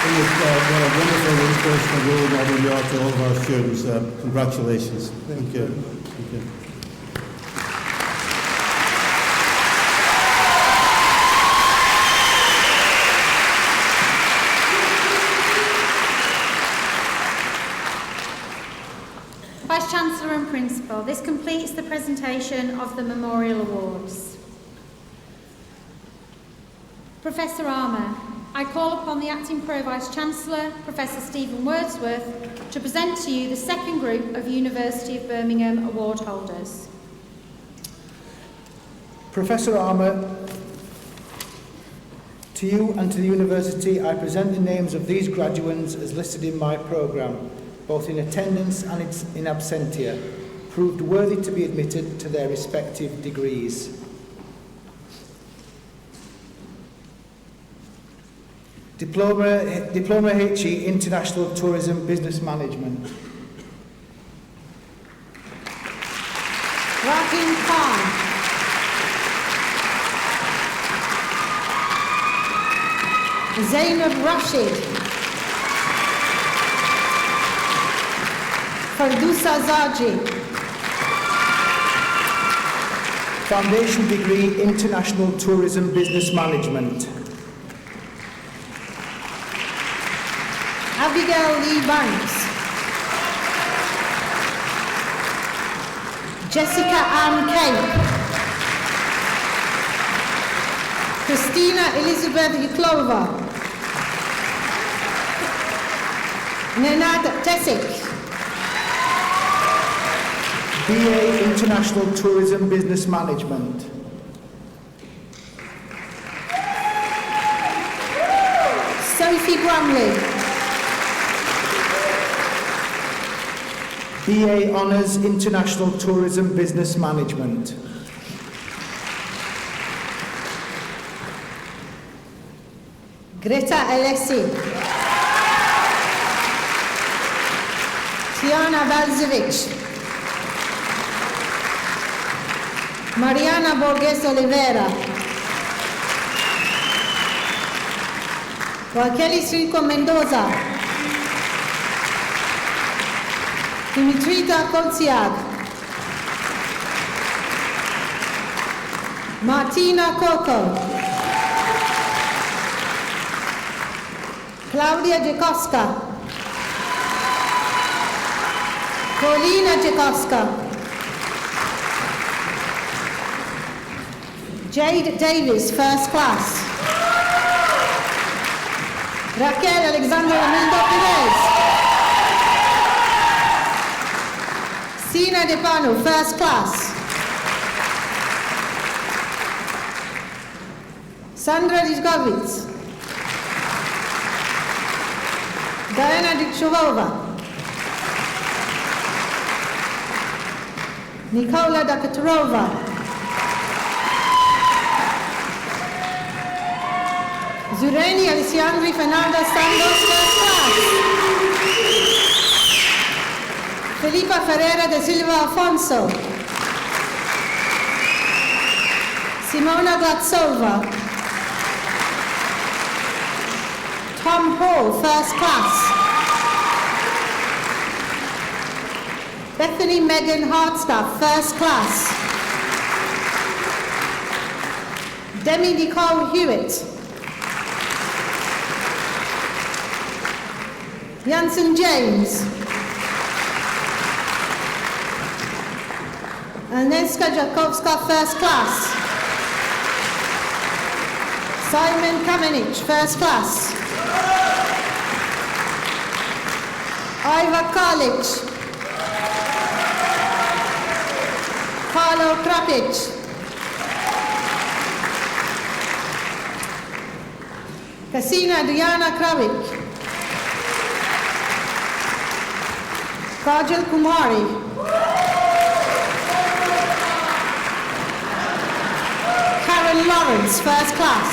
What a wonderful inspirational role model you are to all of our students. Congratulations. Thank you. Thank you. Vice-Chancellor and Principal, this completes the presentation of the Memorial Awards. Professor Armour, I call upon the Acting Pro-Vice-Chancellor, Professor Stephen Wordsworth, to present to you the second group of University of Birmingham award holders. Professor Armour, to you and to the University, I present the names of these graduates as listed in my programme, both in attendance and in absentia, proved worthy to be admitted to their respective degrees. Diploma HE International Tourism Business Management. Rahim Khan. Zainab Rashid. Fardusa Zaji. Foundation Degree International Tourism Business Management. Abigail Lee Banks. Jessica Ann Cape. Christina Elizabeth Yuklova. Nenad Tesik. BA International Tourism Business Management. Sophie Bramley. BA Honours International Tourism Business Management. Greta Alessi. Tiana Balzovic. Mariana Borges Oliveira. Raquel Srico Mendoza. Dimitrita Koltsiak. Martina Coco. Claudia Jakowska. Paulina Jakowska. Jade Davis, first class. Raquel Alexandra Amildo Perez. Sina De Panu, first class. Sandra Dizgovitz. Diana Dichovova. Nikola Dakatarova. Zureni Alessandri Fernanda Santos, first class. Felipa Ferreira de Silva Afonso. Simona Glatsova. Tom Hall, first class. Bethany Megan Hartstaff, first class. Demi Nicole Hewitt. Jansen James. Aneska Jakowska, first class. Simon Kamenich, first class. Iva Karlich. Paolo Krapic. Kasina Adriana Kravik. Kajal Kumari. Karen Lawrence, first class.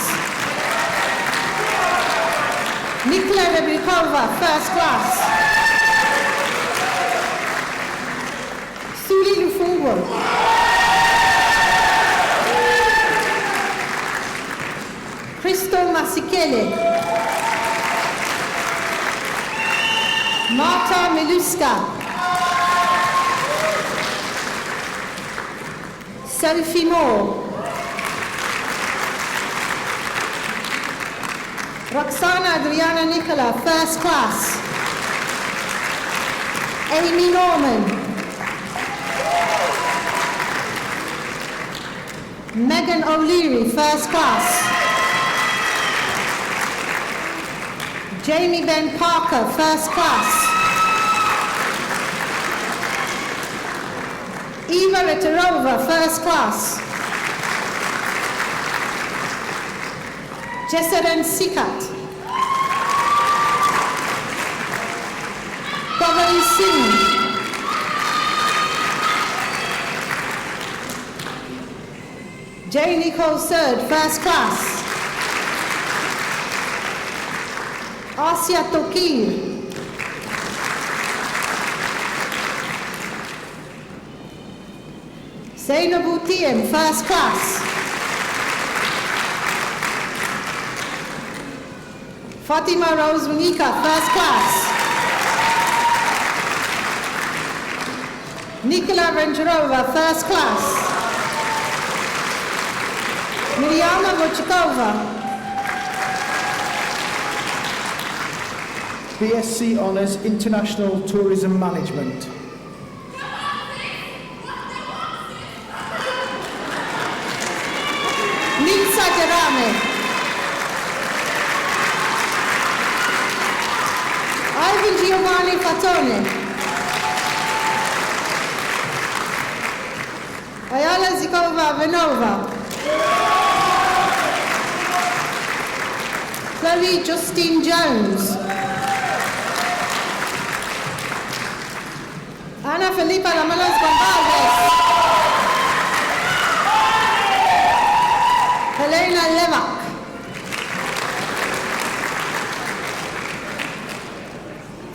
Nikola Rebrikova, first class. Suli Lufungo. Cristo Masikele. Marta Miluska. Sophie Moore. Roxana Adriana Nicola, first class. Amy Norman. Megan O'Leary, first class. Jamie Ben Parker, first class. Eva Reterova, first class. Jesseren Sikat. Beverly Singh. Jane Nicole Surd, first class. Asia Tokir. Zainabu Tiem, first class. Fatima Rose Unika, first class. Nikola Venturova, first class. Miriama Vochikova. BSc Honours International Tourism Management. Nilsa Gerame. Ivan Giovanni Fatone. Ayala Zikova Venova. Chloe Justine Jones. Ana Felipa Lamanos Gonzalez. Helena Levak.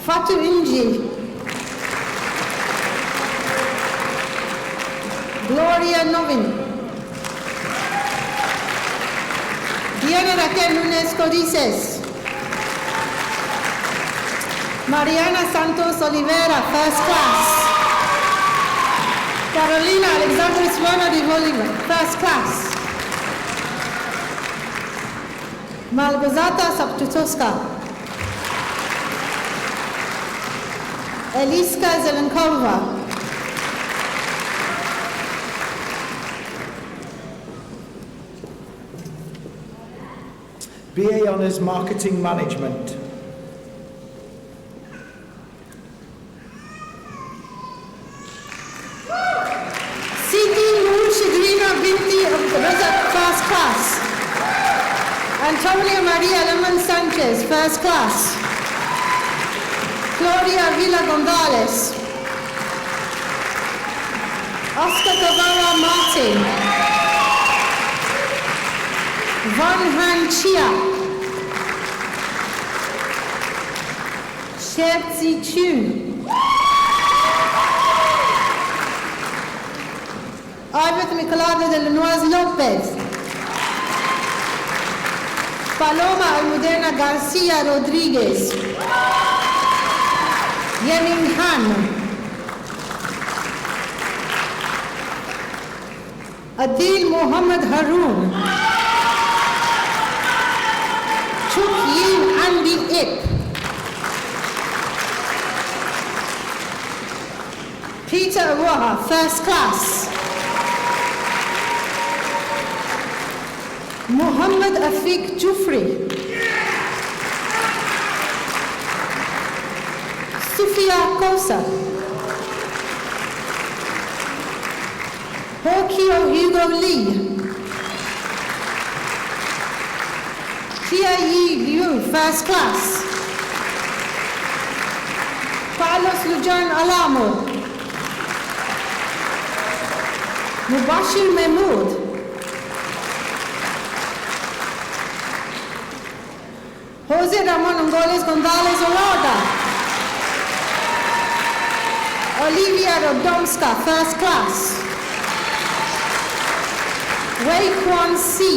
Fatu Inji. Gloria Novin. Diana Raquel Nunes Codices. Mariana Santos Oliveira, first class. Carolina Alexandra Suona de Bolívar, first class. Malgozata Saptutoska. Eliska Zelenkova. BA Honours Marketing Management. Siti Noor Shidrina Binti Razak, first class. Antonia Maria Lemon Sanchez, first class. Gloria Villa Gonzalez. Oscar Guevara Martin. Van Han Chia. Sherzi Chu. Albert Micolado de Lenoise Lopez. Paloma Almudena Garcia Rodriguez. Yemin Han. Adil Mohammed Haroon. Chuk Yin Andy Ip. Peter Aroha, first class. Muhammad Afiq Jufri. Sufia Kosa. Hokio Hugo Lee. Tia Yi Liu, first class. Carlos Lujan Alamo. Mubashir Mahmood. Jose Ramon Gonzalez Olorda. Olivia Rodomska, first class. Wei Kwan Si.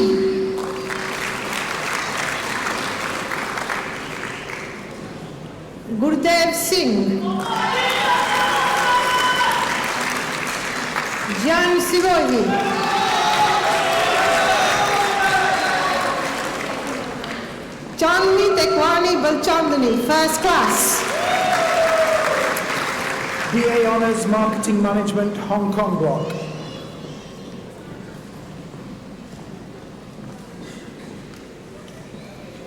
Gurdev Singh. Jan Sirovi. Chandni Tekwani Balchandani, first class. BA Honours Marketing Management, Hong Kong Block.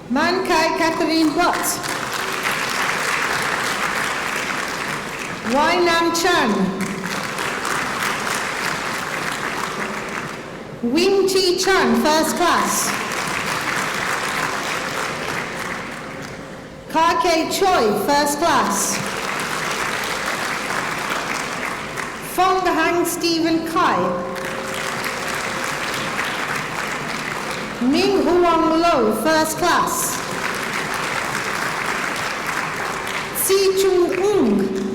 Mankai Catherine Butt. Wai Nam Chan. Wing Chi Chan, first class. Ka Kei Choi, first class. Fong Hang Stephen Kai. Ming Huang Lo, first class. Si Chung Ung.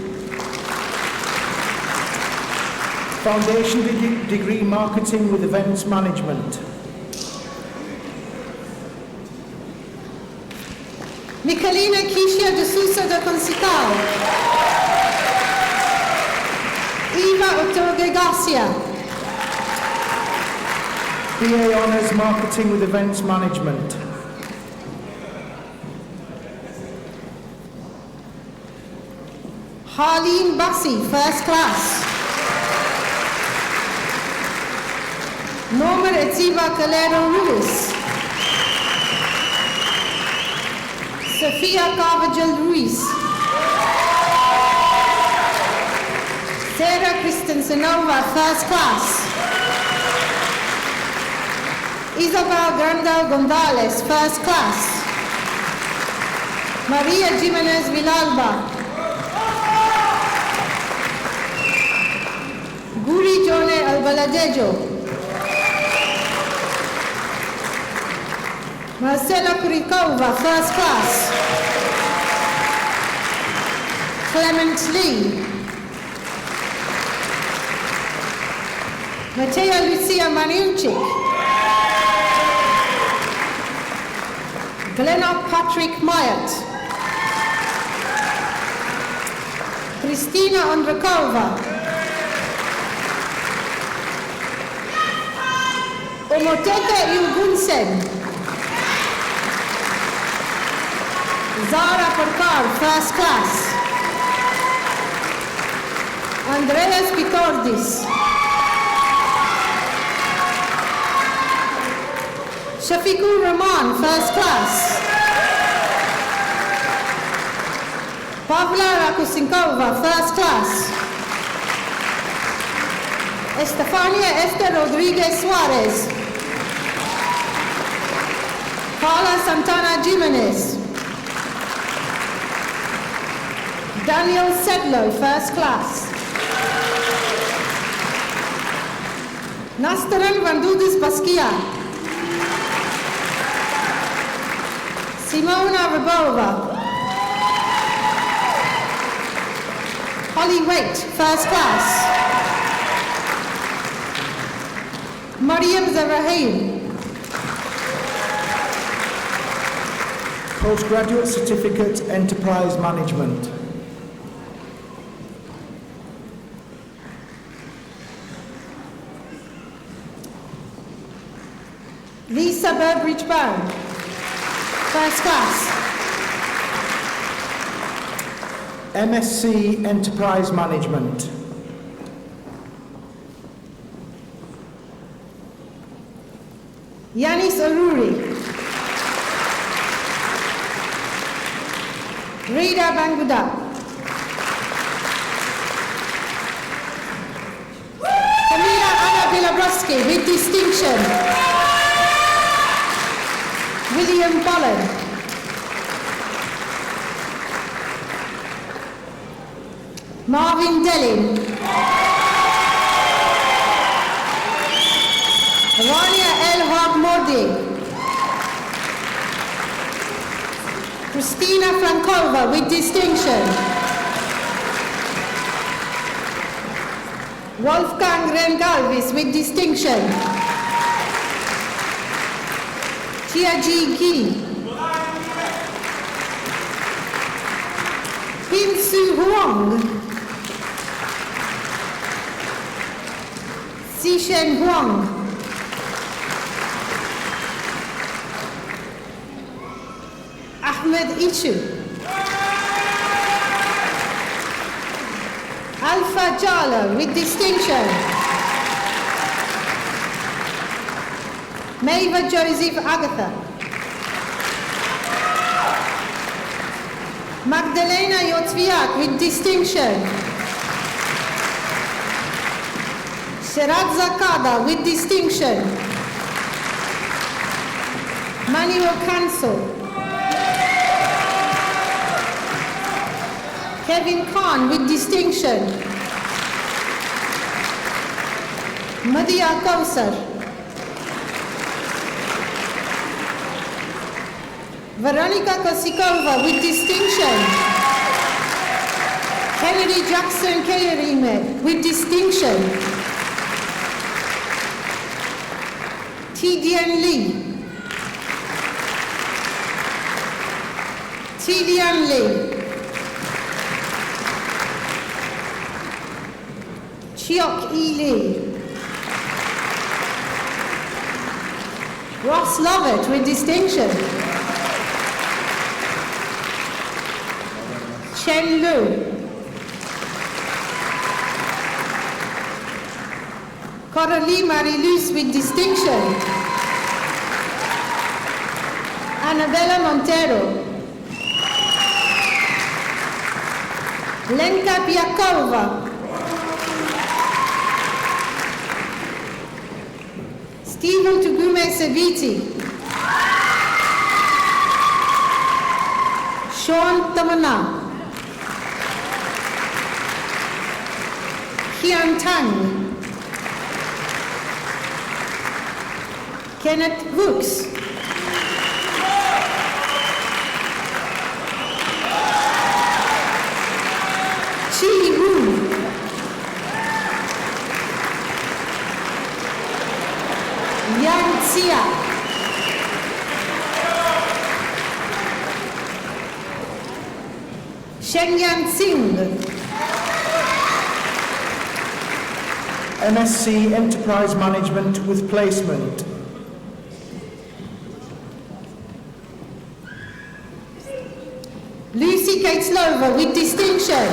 Foundation Degree Marketing with Events Management. Michelina Kishia de Sousa da Concitao. Eva Otoge Garcia. BA Honours Marketing with Events Management. Harleen Bassi, first class. Norma Etziva Calero Ruiz. Sofia Carvajal Ruiz. Sarah Christensenova, first class. Isabel Grandal Gonzalez, first class. Maria Jimenez Villalba. Guri Jone Albaladejo. Marcela Kurikova, first class. Clement Lee. Matea Lucia Maniuchik. Glenna Patrick Myatt. Kristina Ondrakova. Omoteke Ilgunsen. Zara Parkar, first class. Andreas Pitordis. Shafiqur Rahman, first class. Pavla Rakusinkova, first class. Estefania Esther Rodriguez Suarez. Paula Santana Jimenez. Daniel Sedlow, first class. Nastaran Vandudis Baskia. Simona Rabova. Holly Waite, first class. Mariam Zarahim. Postgraduate Certificate, Enterprise Management. Lisa Burbridge Brown, first class. MSc Enterprise Management. Yanis Aruri. Rida Banguda. Camila Anna Jaworski with distinction. William Bolland. Marvin Dellin. Rania Elhab Mordi. Christina Frankova with distinction. Wolfgang Rengalvis with distinction. Tiaji Gi. Pinsu Huang. Xishen Huang. Ahmed Ichu. Alpha Jala with distinction. Maeva Joseph Agatha. Magdalena Yotzviak with distinction. Sherat Zakada with distinction. Manuel Cancel. Kevin Khan with distinction. Madhya Kausar. Veronica Kosikova with distinction. Kennedy Jackson Kayarime with distinction. Tidian Lee. Tidian Lee. Chiok E. Lee. Ross Lovett with distinction. Chen Lu. Coralie Marie-Luce with distinction. Annabella Montero. Lenka Piakova. Stephen Tugume Saviti. Sean Tamana. Kian Tang. Kenneth Wooks. Chi Wu. Yang Xia. Shengyan Singh. MSc Enterprise Management with Placement. Lucy Kateslova with distinction.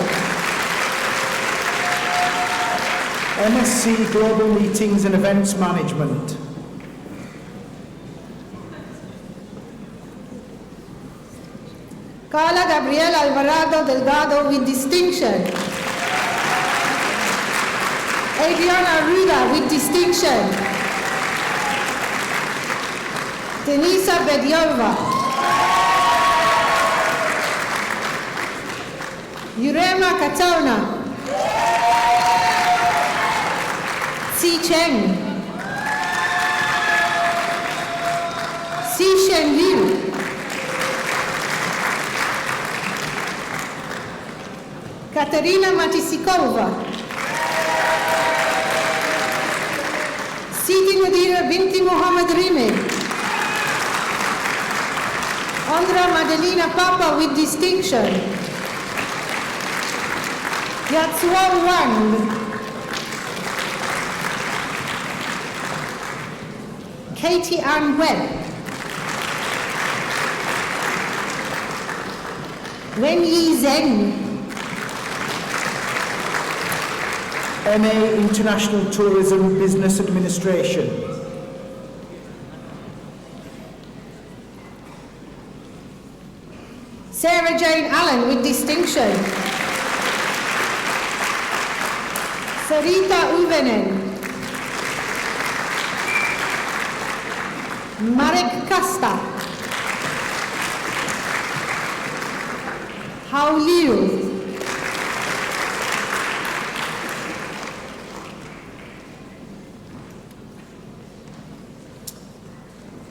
MSc Global Meetings and Events Management. Carla Gabriela Alvarado Delgado with distinction. Adriana Ruda with distinction. Denisa Bediova. Urema Katona. Si Cheng. Si Shen Liu. Katerina Matisikova. Sidi Mudira Binti Mohammed Rime. Andra Madelina Papa with distinction. Yatsuo Wang. Katie Ann Webb. Wen Yi Zheng. MA International Tourism Business Administration. Sarah Jane Allen with distinction. Sarita Uvenen. Marek Kasta. Hao Liu.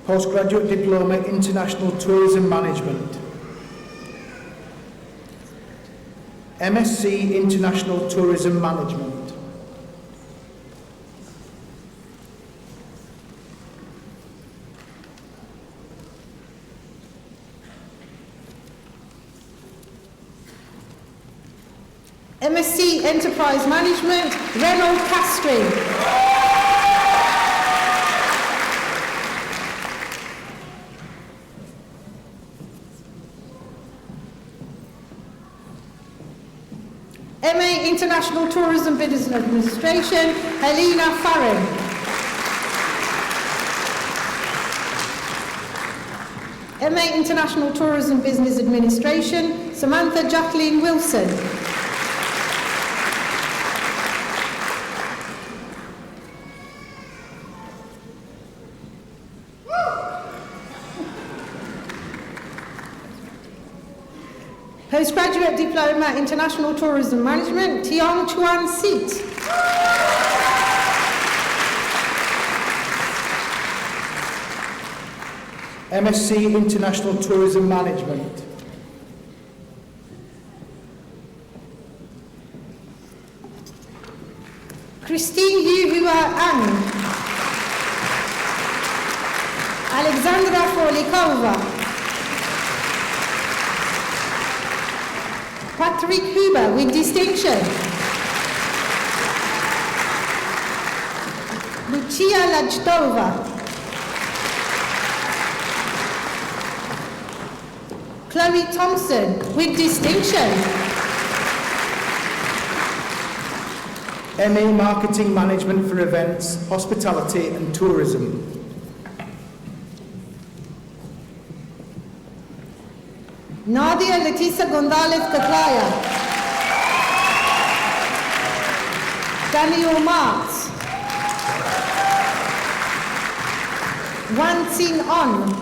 Postgraduate Diploma International Tourism Management. MSc International Tourism Management. MSc Enterprise Management, Reynold Castry. MA International Tourism Business Administration, Helena Farren. MA International Tourism Business Administration, Samantha Jacqueline Wilson. Postgraduate Diploma International Tourism Management, Tiong Chuan Seat. MSc International Tourism Management. Christine Yuhua Ang. Alexandra Folikova. Patrick Huber with distinction. Lucia Lajdova. Chloe Thompson with distinction. MA Marketing Management for Events, Hospitality and Tourism. Nadia Letisa Gonzalez Catlaya. Daniel Marks. Wan Xin On.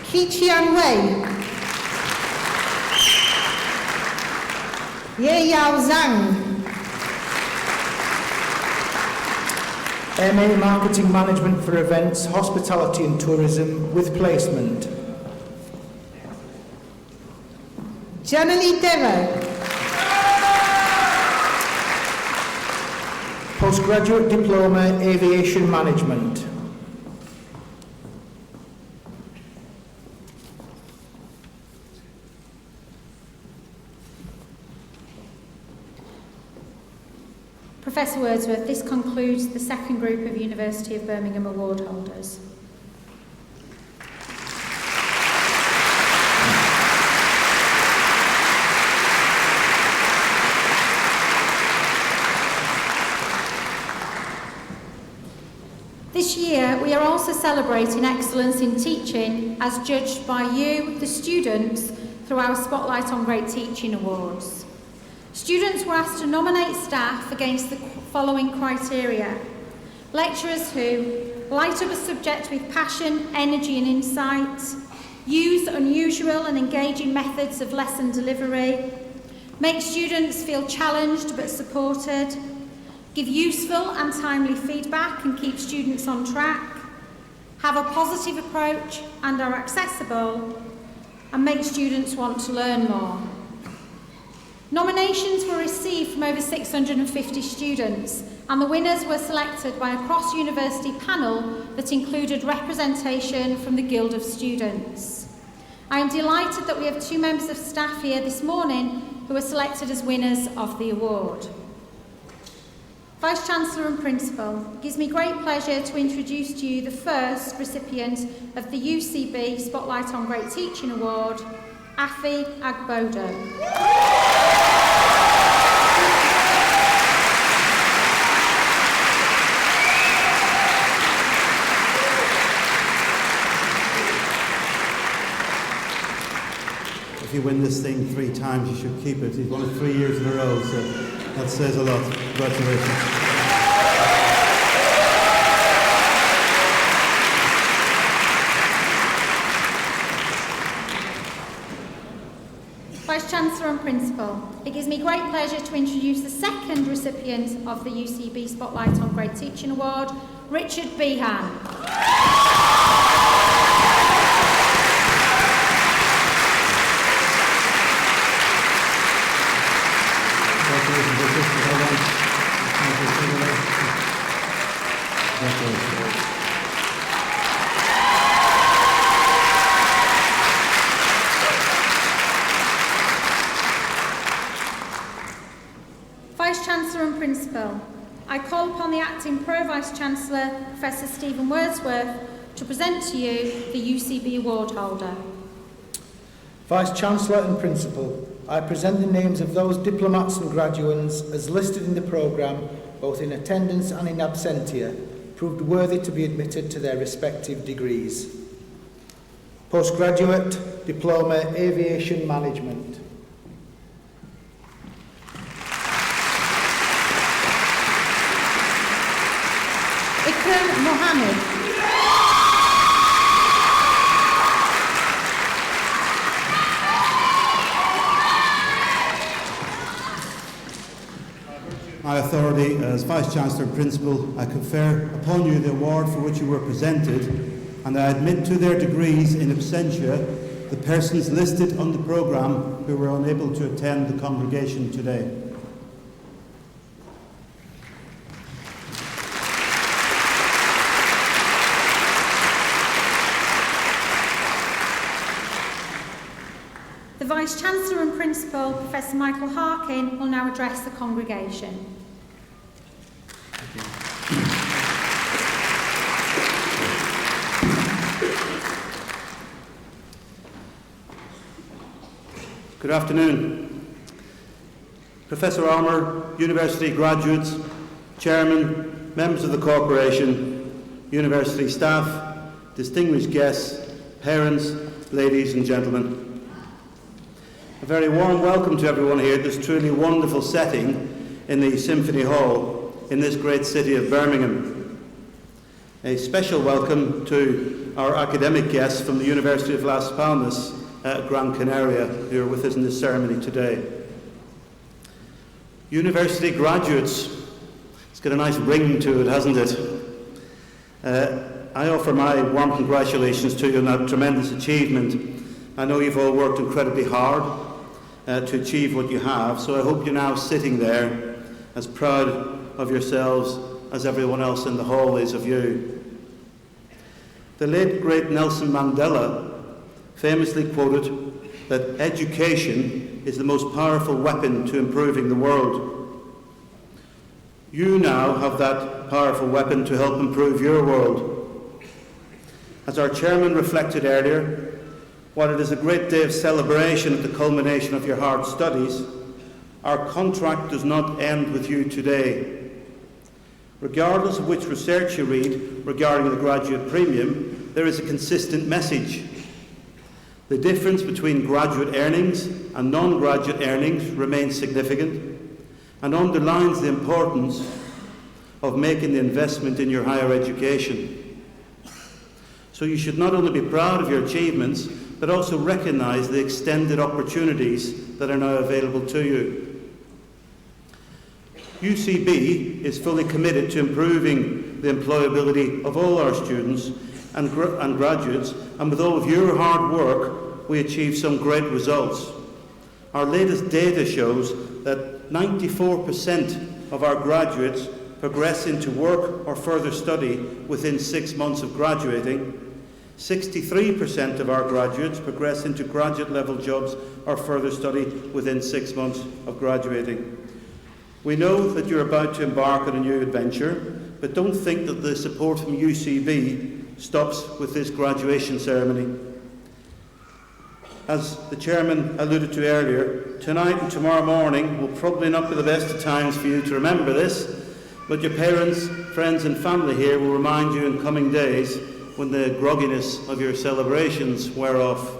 Ki Chian Wei. Ye Yao Zhang. MA Marketing Management for Events, Hospitality and Tourism with placement. Janali Devo. Postgraduate Diploma Aviation Management. Professor Wordsworth, this concludes the second group of University of Birmingham award holders. This year, we are also celebrating excellence in teaching as judged by you, the students, through our Spotlight on Great Teaching Awards. Students were asked to nominate staff against the following criteria. Lecturers who light up a subject with passion, energy and insight, use unusual and engaging methods of lesson delivery, make students feel challenged but supported, give useful and timely feedback and keep students on track, have a positive approach and are accessible, and make students want to learn more. Nominations were received from over 650 students, and the winners were selected by a cross-university panel that included representation from the Guild of Students. I am delighted that we have two members of staff here this morning who were selected as winners of the award. Vice-Chancellor and Principal, it gives me great pleasure to introduce to you the first recipient of the UCB Spotlight on Great Teaching Award, Afi Agbodo. If you win this thing 3 times, you should keep it. He's won it 3 years in a row, so that says a lot. Congratulations. and Principal, it gives me great pleasure to introduce the second recipient of the UCB Spotlight on Great Teaching Award, Richard Behan. Vice-Chancellor and Principal, I call upon the Acting Pro-Vice-Chancellor, Professor Stephen Wordsworth, to present to you the UCB award holder. Vice-Chancellor and Principal, I present the names of those diplomats and graduates as listed in the programme, both in attendance and in absentia, proved worthy to be admitted to their respective degrees. Postgraduate Diploma Aviation Management. Ikram Mohammed. My authority as Vice-Chancellor and Principal, I confer upon you the award for which you were presented, and I admit to their degrees in absentia the persons listed on the programme who were unable to attend the congregation today. The Vice-Chancellor and Principal, Professor Michael Harkin, will now address the congregation. Good afternoon. Professor Armour, university graduates, chairman, members of the corporation, university staff, distinguished guests, parents, ladies and gentlemen. A very warm welcome to everyone here at this truly wonderful setting in the Symphony Hall in this great city of Birmingham. A special welcome to our academic guests from the University of Las Palmas, Gran Canaria, who are with us in this ceremony today. University graduates, it's got a nice ring to it, hasn't it? I offer my warm congratulations to you on that tremendous achievement. I know you've all worked incredibly hard to achieve what you have, so I hope you're now sitting there as proud of yourselves as everyone else in the hall is of you. The late, great Nelson Mandela famously quoted that education is the most powerful weapon to improving the world. You now have that powerful weapon to help improve your world. As our chairman reflected earlier, while it is a great day of celebration at the culmination of your hard studies, our contract does not end with you today. Regardless of which research you read regarding the graduate premium, there is a consistent message. The difference between graduate earnings and non-graduate earnings remains significant and underlines the importance of making the investment in your higher education. So you should not only be proud of your achievements, but also recognise the extended opportunities that are now available to you. UCB is fully committed to improving the employability of all our students and graduates, and with all of your hard work, we achieved some great results. Our latest data shows that 94% of our graduates progress into work or further study within 6 months of graduating. 63% of our graduates progress into graduate level jobs or further study within 6 months of graduating. We know that you're about to embark on a new adventure, but don't think that the support from UCB stops with this graduation ceremony. As the chairman alluded to earlier, tonight and tomorrow morning will probably not be the best of times for you to remember this, but your parents, friends and family here will remind you in coming days when the grogginess of your celebrations wear off.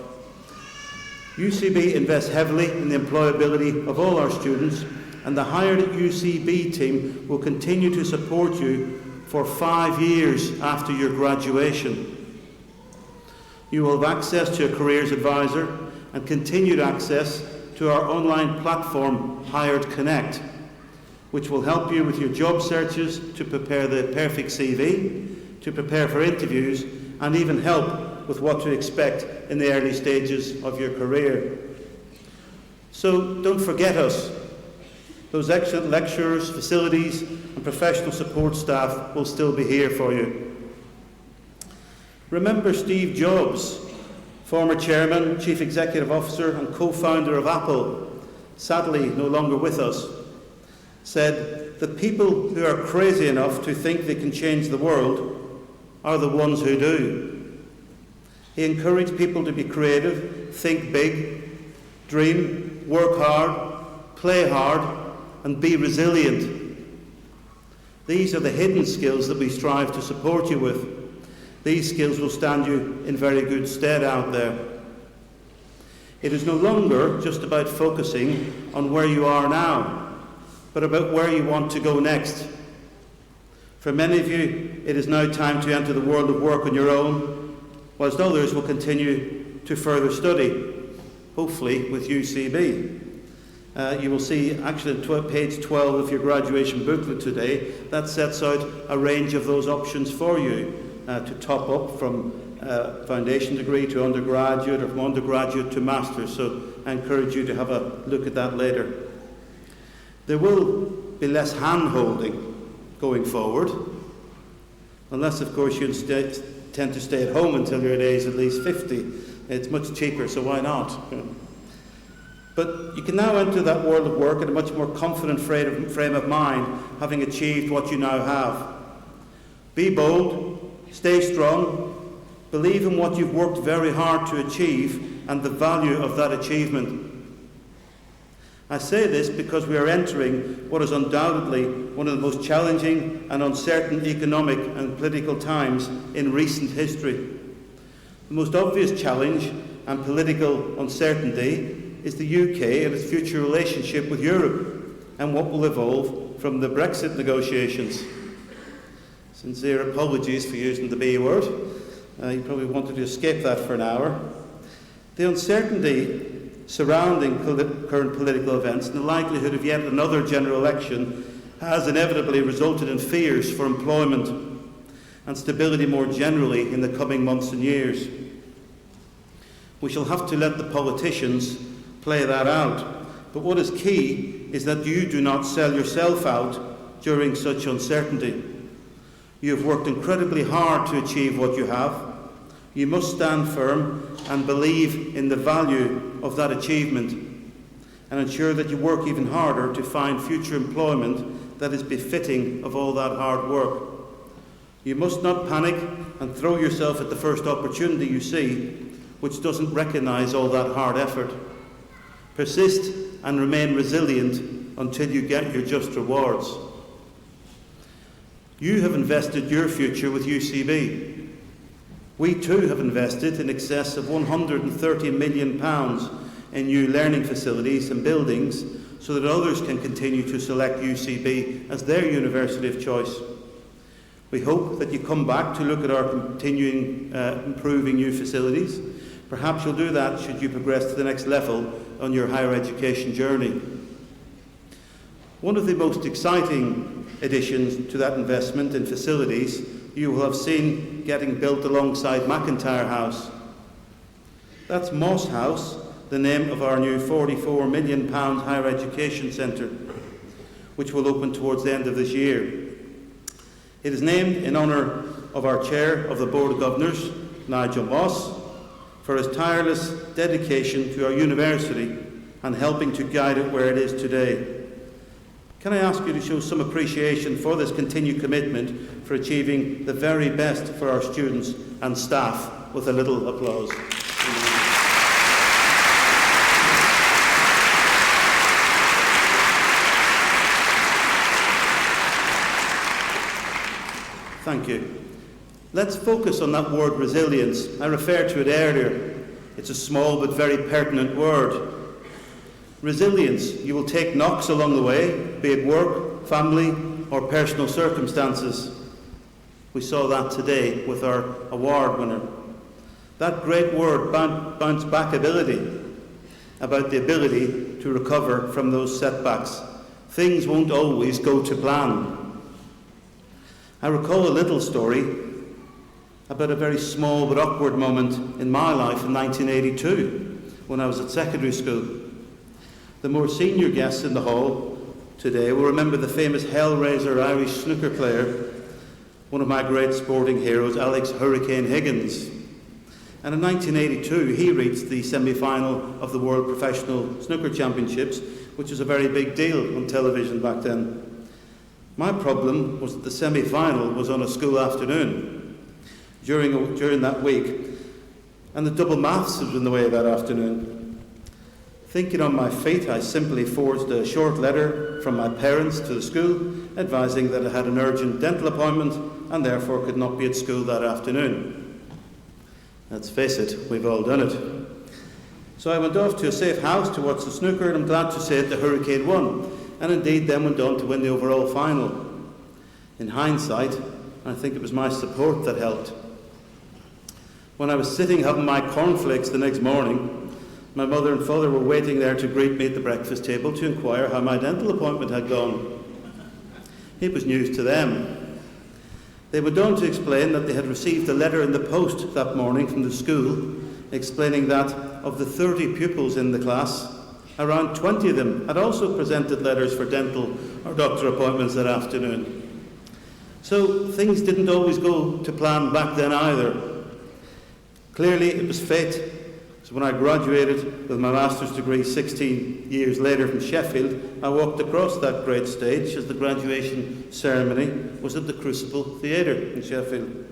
UCB invests heavily in the employability of all our students, and the Hired at UCB team will continue to support you for 5 years after your graduation. You will have access to a careers advisor and continued access to our online platform, Hired Connect, which will help you with your job searches, to prepare the perfect CV, to prepare for interviews, and even help with what to expect in the early stages of your career. So don't forget us. Those excellent lecturers, facilities, and professional support staff will still be here for you. Remember Steve Jobs, former chairman, chief executive officer, and co-founder of Apple, sadly no longer with us, said, "The people who are crazy enough to think they can change the world are the ones who do." He encouraged people to be creative, think big, dream, work hard, play hard, and be resilient. These are the hidden skills that we strive to support you with. These skills will stand you in very good stead out there. It is no longer just about focusing on where you are now, but about where you want to go next. For many of you, it is now time to enter the world of work on your own, whilst others will continue to further study, hopefully with UCB. You will see actually page 12 of your graduation booklet today, that sets out a range of those options for you to top up from foundation degree to undergraduate, or from undergraduate to master's. So I encourage you to have a look at that later. There will be less hand-holding going forward, unless of course you tend to stay at home until your age at least 50. It's much cheaper, so why not? But you can now enter that world of work in a much more confident frame of mind, having achieved what you now have. Be bold, stay strong, believe in what you've worked very hard to achieve and the value of that achievement. I say this because we are entering what is undoubtedly one of the most challenging and uncertain economic and political times in recent history. The most obvious challenge and political uncertainty is the UK and its future relationship with Europe, and what will evolve from the Brexit negotiations. Sincere apologies for using the B word. You probably wanted to escape that for an hour. The uncertainty surrounding current political events and the likelihood of yet another general election has inevitably resulted in fears for employment and stability more generally in the coming months and years. We shall have to let the politicians play that out. But what is key is that you do not sell yourself out during such uncertainty. You have worked incredibly hard to achieve what you have. You must stand firm and believe in the value of that achievement, and ensure that you work even harder to find future employment that is befitting of all that hard work. You must not panic and throw yourself at the first opportunity you see, which doesn't recognise all that hard effort. Persist and remain resilient until you get your just rewards. You have invested your future with UCB. We too have invested in excess of £130 million in new learning facilities and buildings so that others can continue to select UCB as their university of choice. We hope that you come back to look at our continuing improving new facilities. Perhaps you'll do that should you progress to the next level on your higher education journey. One of the most exciting additions to that investment in facilities you will have seen getting built alongside McIntyre House. That's Moss House, the name of our new £44 million higher education centre, which will open towards the end of this year. It is named in honour of our Chair of the Board of Governors, Nigel Moss, for his tireless dedication to our university and helping to guide it where it is today. Can I ask you to show some appreciation for this continued commitment for achieving the very best for our students and staff with a little applause. Thank you. Let's focus on that word resilience. I referred to it earlier. It's a small but very pertinent word. Resilience. You will take knocks along the way, be it work, family, or personal circumstances. We saw that today with our award winner. That great word, bounce back ability. about the ability to recover from those setbacks. Things won't always go to plan. I recall a little story about a very small but awkward moment in my life in 1982 when I was at secondary school. The more senior guests in the hall today will remember the famous Hellraiser Irish snooker player, one of my great sporting heroes, Alex Hurricane Higgins. And in 1982, he reached the semi-final of the World Professional Snooker Championships, which was a very big deal on television back then. My problem was that the semi-final was on a school afternoon during that week, and the double maths was in the way that afternoon. Thinking on my feet, I simply forged a short letter from my parents to the school, advising that I had an urgent dental appointment and therefore could not be at school that afternoon. Let's face it, we've all done it. So I went off to a safe house to watch the snooker, and I'm glad to say that the Hurricane won, and indeed then went on to win the overall final. In hindsight, I think it was my support that helped. When I was sitting having my cornflakes the next morning, my mother and father were waiting there to greet me at the breakfast table to inquire how my dental appointment had gone. It was news to them. They went on to explain that they had received a letter in the post that morning from the school explaining that of the 30 pupils in the class, around 20 of them had also presented letters for dental or doctor appointments that afternoon. So things didn't always go to plan back then either. Clearly it was fate. So when I graduated with my master's degree 16 years later from Sheffield, I walked across that great stage as the graduation ceremony was at the Crucible Theatre in Sheffield.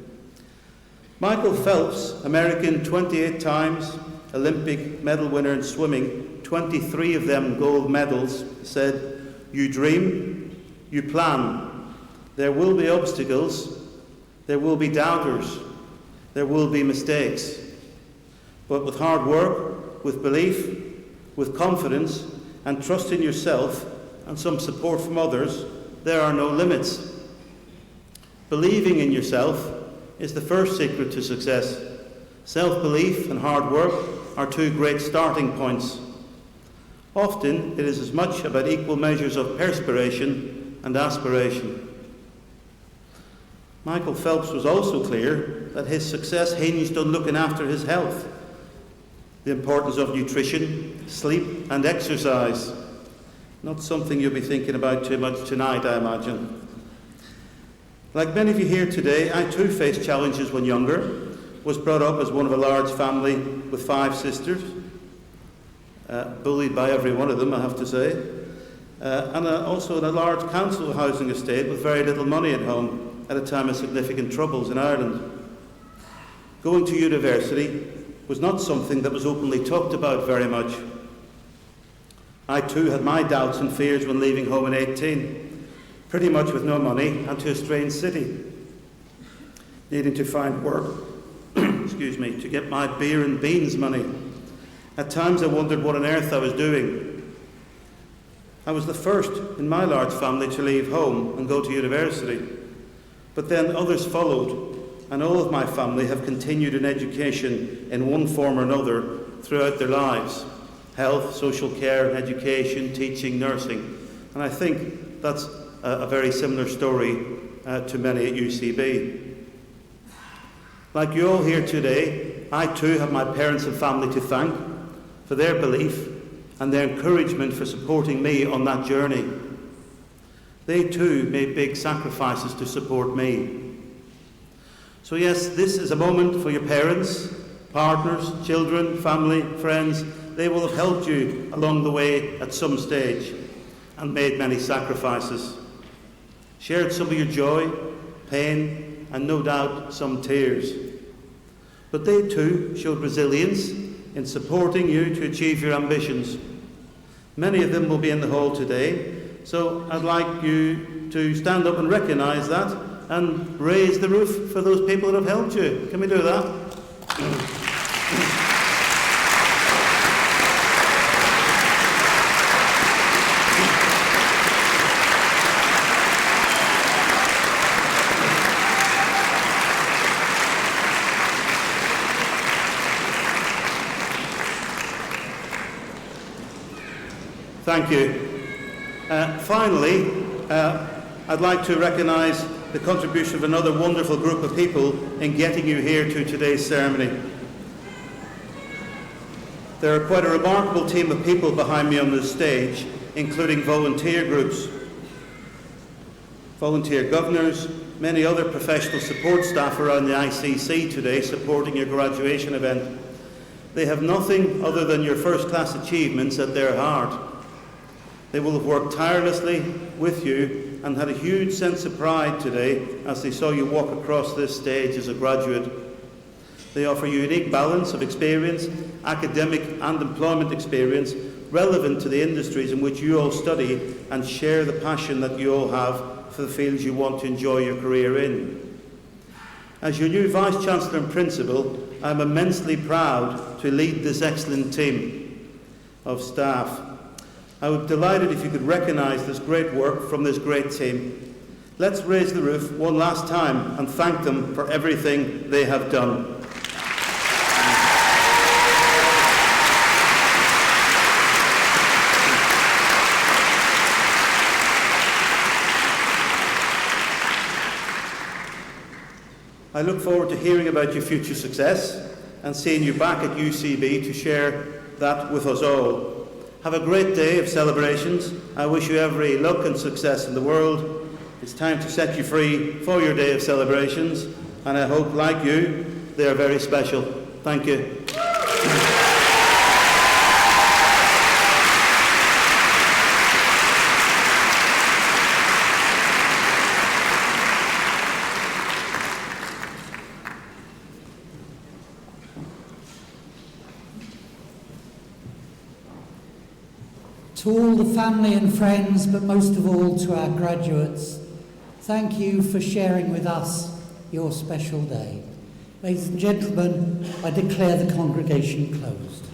Michael Phelps, American 28 times Olympic medal winner in swimming, 23 of them gold medals, said, "You dream, you plan. There will be obstacles, there will be doubters, there will be mistakes. But with hard work, with belief, with confidence, and trust in yourself, and some support from others, there are no limits." Believing in yourself is the first secret to success. Self-belief and hard work are two great starting points. Often it is as much about equal measures of perspiration and aspiration. Michael Phelps was also clear that his success hinged on looking after his health, the importance of nutrition, sleep and exercise. Not something you'll be thinking about too much tonight, I imagine. Like many of you here today, I too faced challenges when younger, was brought up as one of a large family with 5 sisters, bullied by every one of them, I have to say, and also in a large council housing estate with very little money at home at a time of significant troubles in Ireland. Going to university was not something that was openly talked about very much. I too had my doubts and fears when leaving home at 18, pretty much with no money and to a strange city, needing to find work to get my beer and beans money. At times I wondered what on earth I was doing. I was the first in my large family to leave home and go to university, but then others followed, and all of my family have continued in education in one form or another throughout their lives: health, social care, education, teaching, nursing. And I think that's a very similar story to many at UCB. Like you all here today, I too have my parents and family to thank for their belief and their encouragement for supporting me on that journey. They too made big sacrifices to support me. So yes, this is a moment for your parents, partners, children, family, friends. They will have helped you along the way at some stage and made many sacrifices. Shared some of your joy, pain, and no doubt some tears. But they too showed resilience in supporting you to achieve your ambitions. Many of them will be in the hall today, so I'd like you to stand up and recognise that and raise the roof for those people that have helped you. Can we do that? Thank you. Finally, I'd like to recognise the contribution of another wonderful group of people in getting you here to today's ceremony. There are quite a remarkable team of people behind me on this stage, including volunteer groups, volunteer governors, many other professional support staff around the ICC today supporting your graduation event. They have nothing other than your first-class achievements at their heart. They will have worked tirelessly with you and had a huge sense of pride today as they saw you walk across this stage as a graduate. They offer you a unique balance of experience, academic and employment experience, relevant to the industries in which you all study and share the passion that you all have for the fields you want to enjoy your career in. As your new Vice-Chancellor and Principal, I am immensely proud to lead this excellent team of staff. I would be delighted if you could recognise this great work from this great team. Let's raise the roof one last time and thank them for everything they have done. I look forward to hearing about your future success and seeing you back at UCB to share that with us all. Have a great day of celebrations. I wish you every luck and success in the world. It's time to set you free for your day of celebrations, and I hope, like you, they are very special. Thank you. To all the family and friends, but most of all to our graduates, thank you for sharing with us your special day. Ladies and gentlemen, I declare the congregation closed.